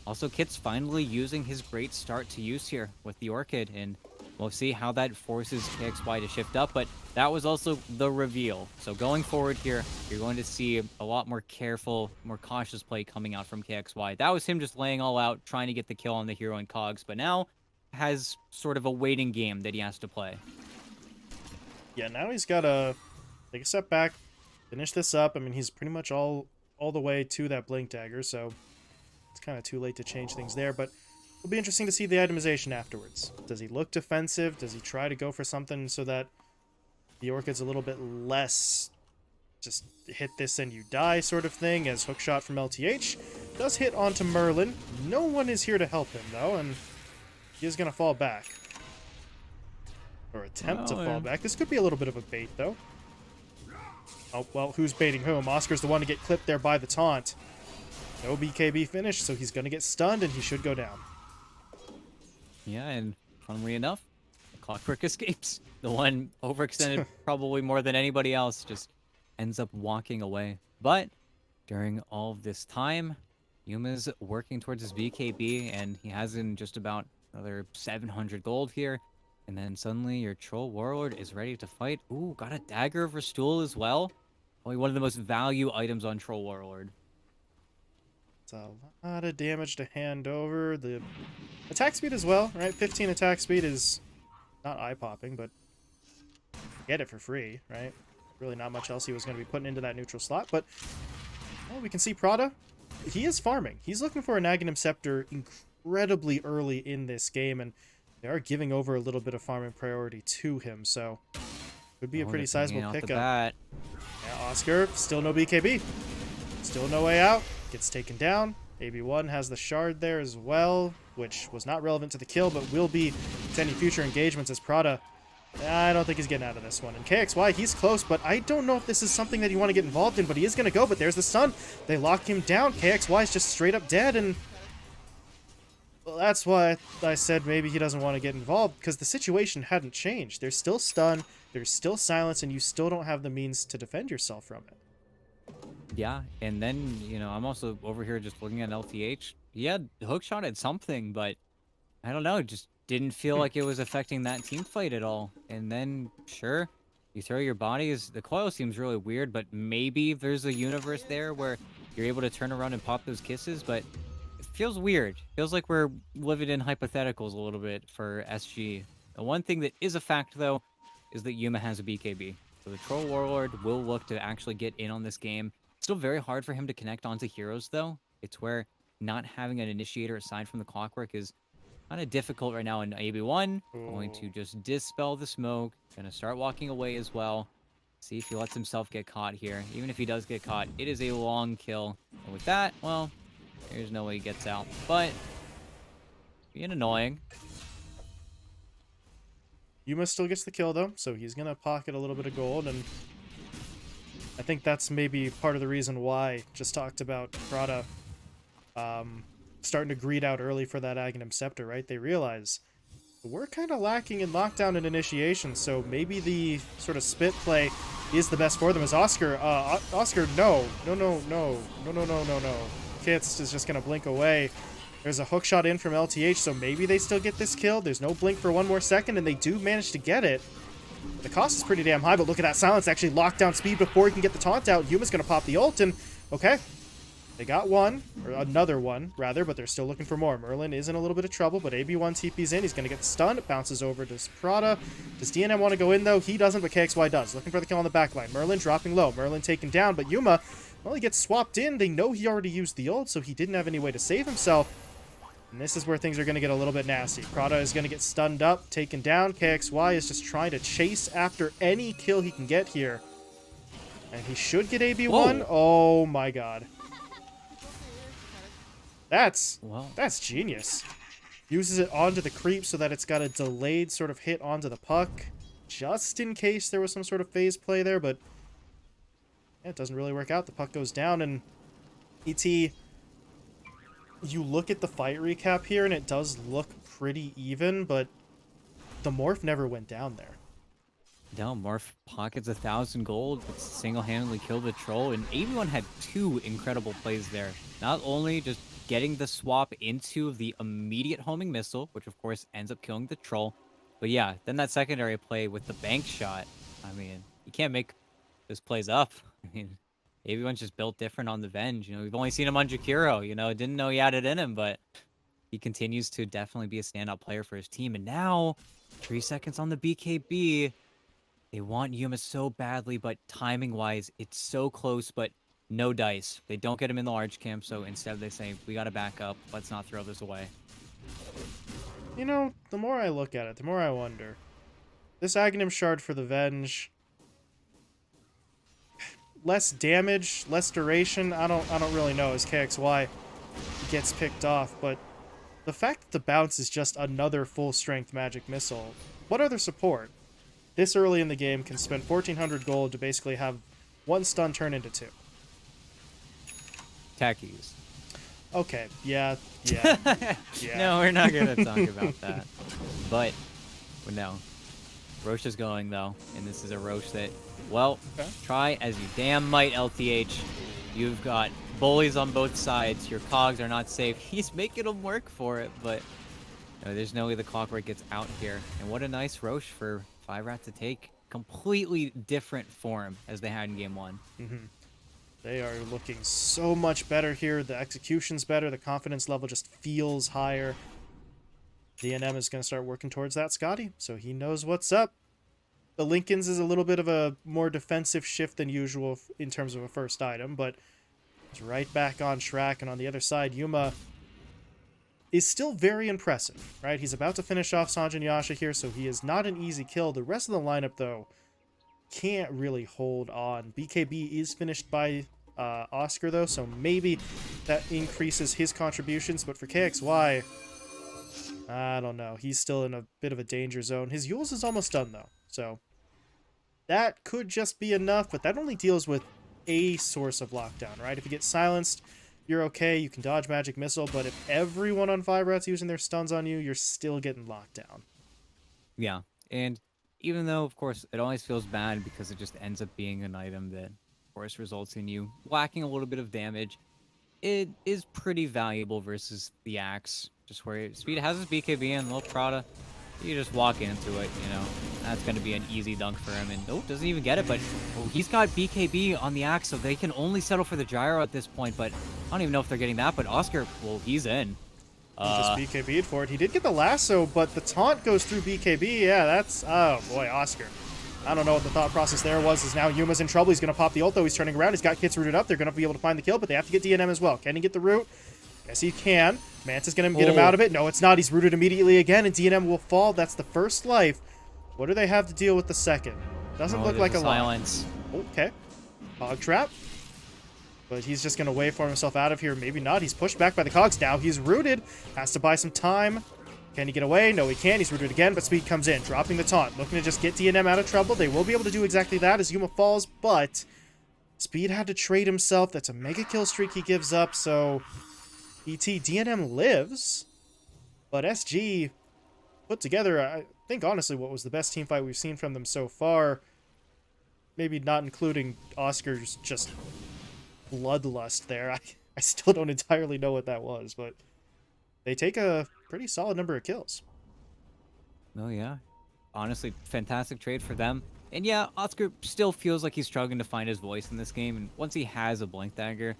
also, Kit's finally using his great start to use here with the Orchid, and we'll see how that forces KXY to shift up, but that was also the reveal. So going forward here, you're going to see a lot more careful, more cautious play coming out from KXY. That was him just laying all out, trying to get the kill on the hero and Cogs, but now has sort of a waiting game that he has to play. Yeah, now he's got to take a step back, finish this up. I mean, he's pretty much all the way to that blink dagger, so it's kind of too late to change things there, but it'll be interesting to see the itemization afterwards. Does he look defensive? Does he try to go for something so that the Orchid's a little bit less just hit this and you die sort of thing, as hookshot from LTH does hit onto Merlin. No one is here to help him, though, and he is going to fall back. Or attempt to fall back. This could be a little bit of a bait, though. Oh, well, who's baiting whom? Oscar's the one to get clipped there by the taunt. No BKB finish, so he's going to get stunned, and he should go down. Yeah, and funnily enough, the Clockwork escapes. The one overextended probably more than anybody else just ends up walking away. But during all of this time, Yuma's working towards his BKB, and he has in just about another 700 gold here. And then suddenly your Troll Warlord is ready to fight. Ooh, got a Dagger of Restool as well. Probably one of the most value items on Troll Warlord. It's a lot of damage to hand over. The attack speed as well, right? 15 attack speed is not eye-popping, but get it for free, right? Really not much else he was going to be putting into that neutral slot, but well, we can see Prada. He is farming. He's looking for an Aghanim Scepter incredibly early in this game, and they are giving over a little bit of farming priority to him, so could be a Oh, pretty they're sizable picking out the pickup. bat. Yeah, Oscar, still no BKB. Still no way out. Gets taken down. AB1 has the shard there as well, which was not relevant to the kill, but will be to any future engagements as Prada. I don't think he's getting out of this one. And KXY, he's close, but I don't know if this is something that you want to get involved in, but he is going to go, but there's the stun. They lock him down. KXY is just straight up dead, and well, that's why I said maybe he doesn't want to get involved, because the situation hadn't changed. There's still stun, there's still silence, and you still don't have the means to defend yourself from it. Yeah, and then, you know, I'm also over here just looking at LTH. He had hookshot at something, but I don't know, just didn't feel like it was affecting that team fight at all. And then, sure, you throw your bodies. The coil seems really weird, but maybe there's a universe there where you're able to turn around and pop those kisses, but it feels weird. Feels like we're living in hypotheticals a little bit for SG. The one thing that is a fact, though, is that Yuma has a BKB. So the Troll Warlord will look to actually get in on this game. Still very hard for him to connect onto heroes, though. It's where not having an initiator aside from the clockwork is kind of difficult right now in AB1. Going to just dispel the smoke. Gonna start walking away as well. See if he lets himself get caught here. Even if he does get caught, it is a long kill. And with that, well, there's no way he gets out. But, being annoying. Yuma still gets the kill, though, so he's going to pocket a little bit of gold, and I think that's maybe part of the reason why just talked about Prada starting to greed out early for that Aghanim Scepter, right? They realize we're kind of lacking in lockdown and initiation, so maybe the sort of spit play is the best for them. As Oscar, no. Kits is just going to blink away. There's a hook shot in from LTH, so maybe they still get this kill. There's no blink for one more second, and they do manage to get it. The cost is pretty damn high, but look at that silence. Actually locked down speed before he can get the taunt out. Yuma's going to pop the ult, and okay. They got one, or another one, rather, but they're still looking for more. Merlin is in a little bit of trouble, but AB1 TP's in. He's going to get stunned. It bounces over to Prada. Does DNM want to go in, though? He doesn't, but KXY does. Looking for the kill on the backline. Merlin dropping low. Merlin taken down, but Yuma, well, he gets swapped in. They know he already used the ult, so he didn't have any way to save himself. And this is where things are going to get a little bit nasty. Prada is going to get stunned up, taken down. KXY is just trying to chase after any kill he can get here. And he should get AB1. Whoa. Oh, my God. That's genius. Uses it onto the creep so that it's got a delayed sort of hit onto the puck, just in case there was some sort of phase play there, but yeah, it doesn't really work out. The puck goes down, and ET, you look at the fight recap here, and it does look pretty even, but the Morph never went down there. No, Morph pockets 1,000 gold, but single-handedly killed the troll, and AB1 had two incredible plays there. Not only just getting the swap into the immediate homing missile, which of course ends up killing the troll, but yeah, then that secondary play with the bank shot. I mean, you can't make those plays up. I mean, AB1's just built different on the Venge. You know, we've only seen him on Jakiro, you know, didn't know he had it in him, but he continues to definitely be a standout player for his team. And now, 3 seconds on the BKB. They want Yuma so badly, but timing-wise, it's so close, but no dice. They don't get him in the large camp, so instead they say, we gotta back up. Let's not throw this away. You know, the more I look at it, the more I wonder. This Aghanim Shard for the Venge, less damage, less duration, I don't really know as KXY gets picked off, but the fact that the bounce is just another full-strength magic missile, what other support this early in the game can spend 1,400 gold to basically have one stun turn into two? Tackies. Okay, yeah. Yeah. No, we're not gonna talk about that. But no. Roche is going though, and this is a Roche that, well, Okay. try as you damn might, LTH. You've got bullies on both sides. Your cogs are not safe. He's making them work for it, but no, there's no way the clockwork gets out here. And what a nice Roche for 5rat to take. Completely different form as they had in game 1. Mm-hmm. They are looking so much better here. The execution's better. The confidence level just feels higher. DNM is going to start working towards that Scotty, so he knows what's up. The Lincoln's is a little bit of a more defensive shift than usual in terms of a first item, but it's right back on track. And on the other side, Yuma, is still very impressive, right? He's about to finish off Sanjin Yasha here, so he is not an easy kill. The rest of the lineup, though, can't really hold on. BKB is finished by Oscar, though, so maybe that increases his contributions, but for KXY, I don't know. He's still in a bit of a danger zone. His Yules is almost done, though, so that could just be enough, but that only deals with a source of lockdown, right? If you get silenced, you're okay. You can dodge Magic Missile, but if everyone on Vibrat's using their stuns on you, you're still getting locked down. Yeah, and even though, of course, it always feels bad because it just ends up being an item that, of course, results in you lacking a little bit of damage, it is pretty valuable versus the Axe, just where Speed has his BKB and little Prada. You just walk into it, you know. That's going to be an easy dunk for him. And, oh, doesn't even get it, but he's got BKB on the Axe, so they can only settle for the Gyro at this point, but I don't even know if they're getting that, but Oscar, well, he's in. He just BKB'd for it. He did get the lasso, but the taunt goes through BKB. Yeah, that's... Oh, boy, Oscar. I don't know what the thought process there was, is now Yuma's in trouble. He's going to pop the ult, though. He's turning around. He's got kits rooted up. They're going to be able to find the kill, but they have to get DNM as well. Can he get the root? Yes, he can. Manta's going to get him out of it. No, it's not. He's rooted immediately again, and DNM will fall. That's the first life. What do they have to deal with the second? Doesn't look like a lot. Silence. Okay. Hog trap. But he's just going to wait for himself out of here. Maybe not. He's pushed back by the cogs. Now he's rooted. Has to buy some time. Can he get away? No, he can't. He's rooted again, but Speed comes in, dropping the taunt. Looking to just get DNM out of trouble. They will be able to do exactly that as Yuma falls, but Speed had to trade himself. That's a mega kill streak he gives up, so DNM lives. But SG put together, I think, honestly, what was the best team fight we've seen from them so far. Maybe not including Oscar's just bloodlust there. I still don't entirely know what that was, but they take a pretty solid number of kills. Oh, yeah. Honestly, fantastic trade for them. And yeah, Oscar still feels like he's struggling to find his voice in this game, and once he has a Blink Dagger,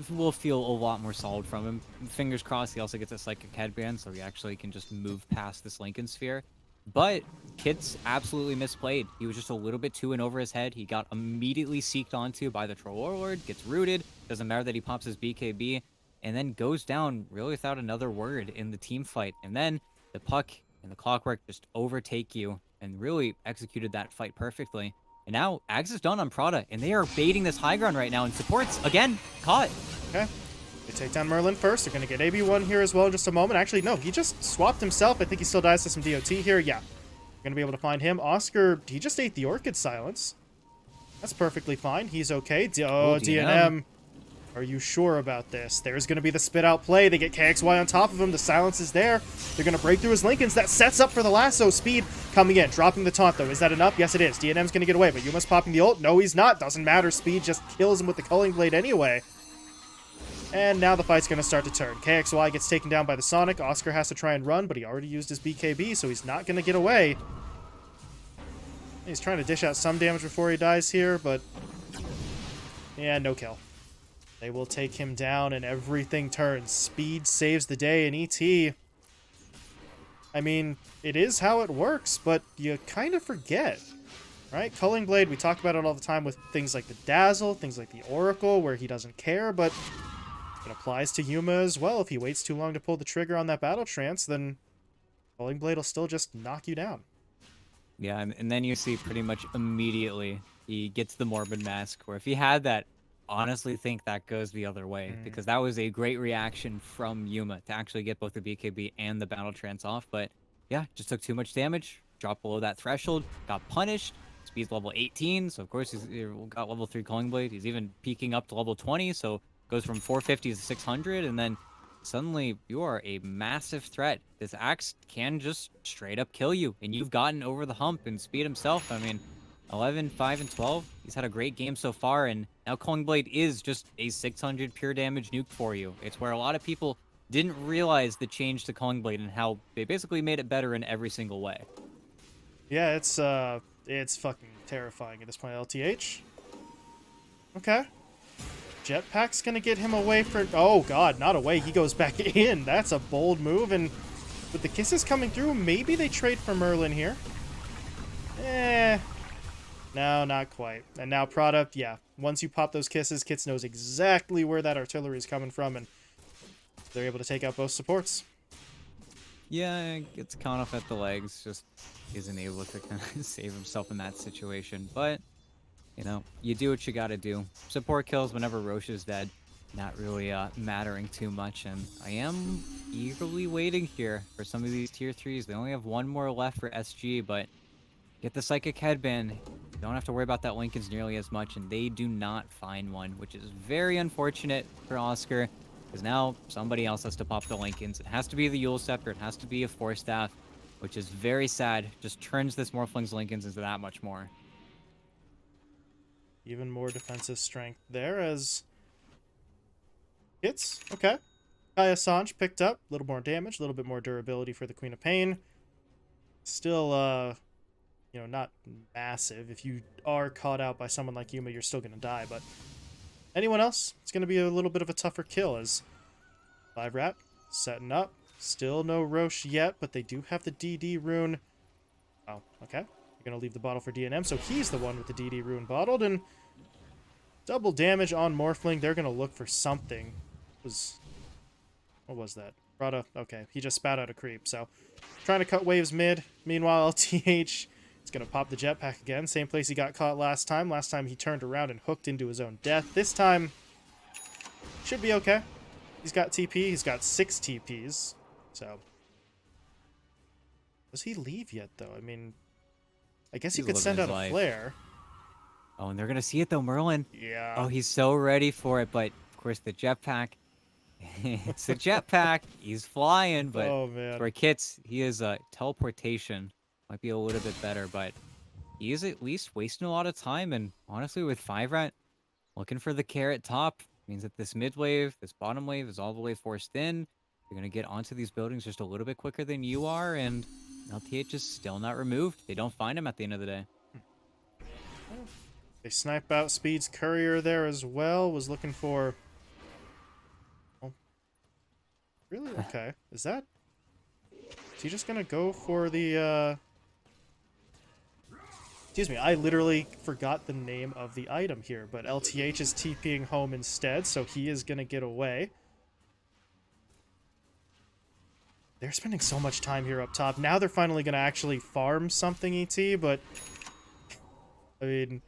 we'll feel a lot more solid from him. Fingers crossed he also gets a Psychic Headband, so he actually can just move past this Lincoln Sphere. But Kit's absolutely misplayed. He was just a little bit too in over his head. He got immediately seeked onto by the Troll Warlord, gets rooted, doesn't matter that he pops his BKB, and then goes down really without another word in the team fight. And then the Puck and the Clockwork just overtake you and really executed that fight perfectly. And now Ags is done on Prada, and they are baiting this high ground right now, and supports, again, caught. Okay. They take down Merlin first. They're going to get AB1 here as well in just a moment. Actually, no, he just swapped himself. I think he still dies to some DOT here. Yeah. We're going to be able to find him. Oscar, he just ate the Orchid Silence. That's perfectly fine. He's okay. DNM. Are you sure about this? There's going to be the spit out play. They get KXY on top of him. The silence is there. They're going to break through his Lincolns. That sets up for the lasso. Speed coming in. Dropping the taunt, though. Is that enough? Yes, it is. DNM's going to get away, but Yuma's popping the ult. No, he's not. Doesn't matter. Speed just kills him with the Culling Blade anyway. And now the fight's going to start to turn. KXY gets taken down by the Sonic. Oscar has to try and run, but he already used his BKB, so he's not going to get away. He's trying to dish out some damage before he dies here, but yeah, no kill. They will take him down, and everything turns. Speed saves the day, and ET... I mean, it is how it works, but you kind of forget, right? Culling Blade, we talk about it all the time with things like the Dazzle, things like the Oracle, where he doesn't care, but it applies to Yuma as well. If he waits too long to pull the trigger on that Battle Trance, then Culling Blade will still just knock you down. Yeah, and then you see pretty much immediately he gets the Morbid Mask, where if he had that, honestly think that goes the other way, because that was a great reaction from Yuma to actually get both the BKB and the Battle Trance off. But yeah, just took too much damage, dropped below that threshold, got punished. Speed's level 18, so of course he's got level 3 Culling Blade. He's even peaking up to level 20, so goes from 450 to 600, and then suddenly you are a massive threat. This Axe can just straight up kill you, and you've gotten over the hump. And Speed himself, I mean, 11, 5, and 12. He's had a great game so far, and now Culling Blade is just a 600 pure damage nuke for you. It's where a lot of people didn't realize the change to Culling Blade and how they basically made it better in every single way. Yeah, it's fucking terrifying at this point. LTH. Okay. Jetpack's gonna get him away for... Oh, God, not away. He goes back in. That's a bold move, and with the kisses coming through, maybe they trade for Merlin here. No, not quite. And now Product, yeah. Once you pop those kisses, Kits knows exactly where that artillery is coming from, and they're able to take out both supports. Yeah, gets caught off at the legs, just isn't able to kind of save himself in that situation. But, you know, you do what you gotta do. Support kills whenever Roche is dead, not really mattering too much. And I am eagerly waiting here for some of these tier 3s. They only have one more left for SG, but get the Psychic Headband. You don't have to worry about that Lincoln's nearly as much, and they do not find one, which is very unfortunate for Oscar, because now somebody else has to pop the Lincolns. It has to be the Yule Scepter, it has to be a Force Staff, which is very sad. Just turns this Morphling's Lincolns into that much more. Even more defensive strength there as hits. Okay. Kai Assange picked up. A little more damage, a little bit more durability for the Queen of Pain. Still, you know, not massive. If you are caught out by someone like Yuma, you're still going to die. But anyone else, it's going to be a little bit of a tougher kill as 5-Rat setting up. Still no Roche yet, but they do have the DD rune. Oh, okay. You're going to leave the bottle for DNM, so he's the one with the DD rune bottled. And double damage on Morphling. They're going to look for something. What was that? Rada. Okay, he just spat out a creep. So trying to cut waves mid. Meanwhile, LTH is going to pop the jetpack again. Same place he got caught last time. Last time he turned around and hooked into his own death. This time should be okay. He's got TP. He's got 6 TPs. So does he leave yet, though? I mean, I guess you could send out a flare. Oh, and they're going to see it, though, Merlin. Yeah. Oh, he's so ready for it, but, of course, the jetpack. It's the jetpack. He's flying, but oh, man. for Kits, he is teleportation. Might be a little bit better, but he is at least wasting a lot of time. And honestly, with 5-Rat looking for the carrot top, means that this mid wave, this bottom wave is all the way forced in. You're going to get onto these buildings just a little bit quicker than you are, and LTH is still not removed. They don't find him at the end of the day. They snipe out Speed's courier there as well. Was looking for... Oh. Really? Okay. Is he just gonna go for the, Excuse me, I literally forgot the name of the item here, but LTH is TPing home instead, so he is gonna get away. They're spending so much time here up top. Now they're finally gonna actually farm something, ET, but... I mean...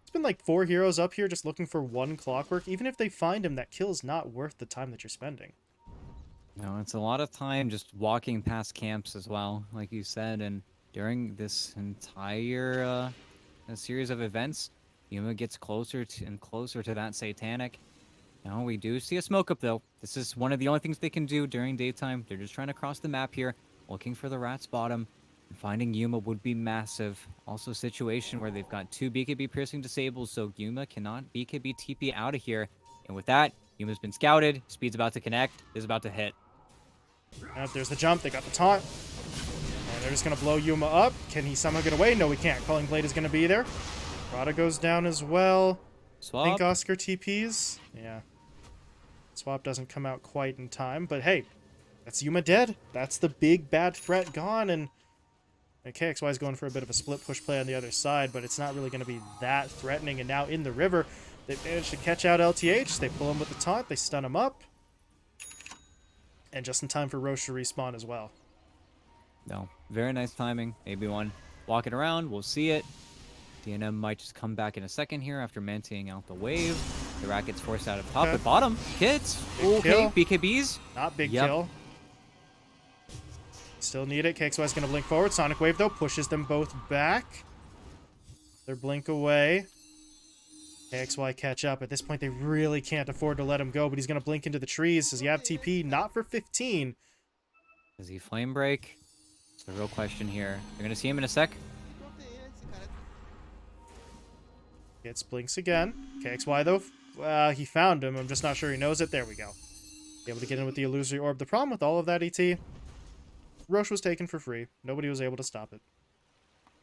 It's been like 4 heroes up here just looking for 1 clockwork. Even if they find him, that kill's not worth the time that you're spending. No, it's a lot of time just walking past camps as well, like you said. And during this entire series of events, Yuma gets closer and closer to that satanic. Now, we do see a smoke up, though. This is one of the only things they can do during daytime. They're just trying to cross the map here, looking for the rat's bottom. Finding Yuma would be massive. Also a situation where they've got 2 BKB piercing disables, so Yuma cannot BKB TP out of here. And with that, Yuma's been scouted. Speed's about to connect. Is about to hit. Yep, there's the jump. They got the taunt. And they're just going to blow Yuma up. Can he somehow get away? No, he can't. Calling Blade is going to be there. Rada goes down as well. Swap. I think Oscar TPs. Yeah. Swap doesn't come out quite in time. But hey, that's Yuma dead. That's the big bad threat gone. And KXY is going for a bit of a split push play on the other side, but it's not really going to be that threatening. And now in the river, they managed to catch out LTH. They pull him with the taunt. They stun him up. And just in time for Roche to respawn as well. No, very nice timing. AB1 walking around. We'll see it. DNM might just come back in a second here after manting out the wave. The rat gets forced out of top at bottom. Kids. Okay, BKBs. Not big kill. Still need it. KXY is going to blink forward. Sonic Wave, though, pushes them both back. They're blink away. KXY catch up. At this point, they really can't afford to let him go, but he's going to blink into the trees. Does he have TP? Not for 15. Does he flame break? It's the real question here. You're going to see him in a sec. Gets blinks again. KXY, though, he found him. I'm just not sure he knows it. There we go. Be able to get in with the illusory orb. The problem with all of that, ET... Roche was taken for free. Nobody was able to stop it.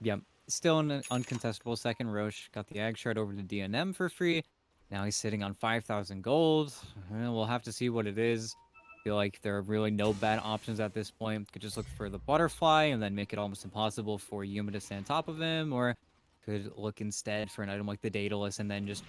Yep. Still an uncontestable second. Roche got the Ag Shard over to DNM for free. Now he's sitting on 5,000 gold. We'll have to see what it is. Feel like there are really no bad options at this point. Could just look for the butterfly and then make it almost impossible for Yuma to stay on top of him, or could look instead for an item like the Daedalus and then just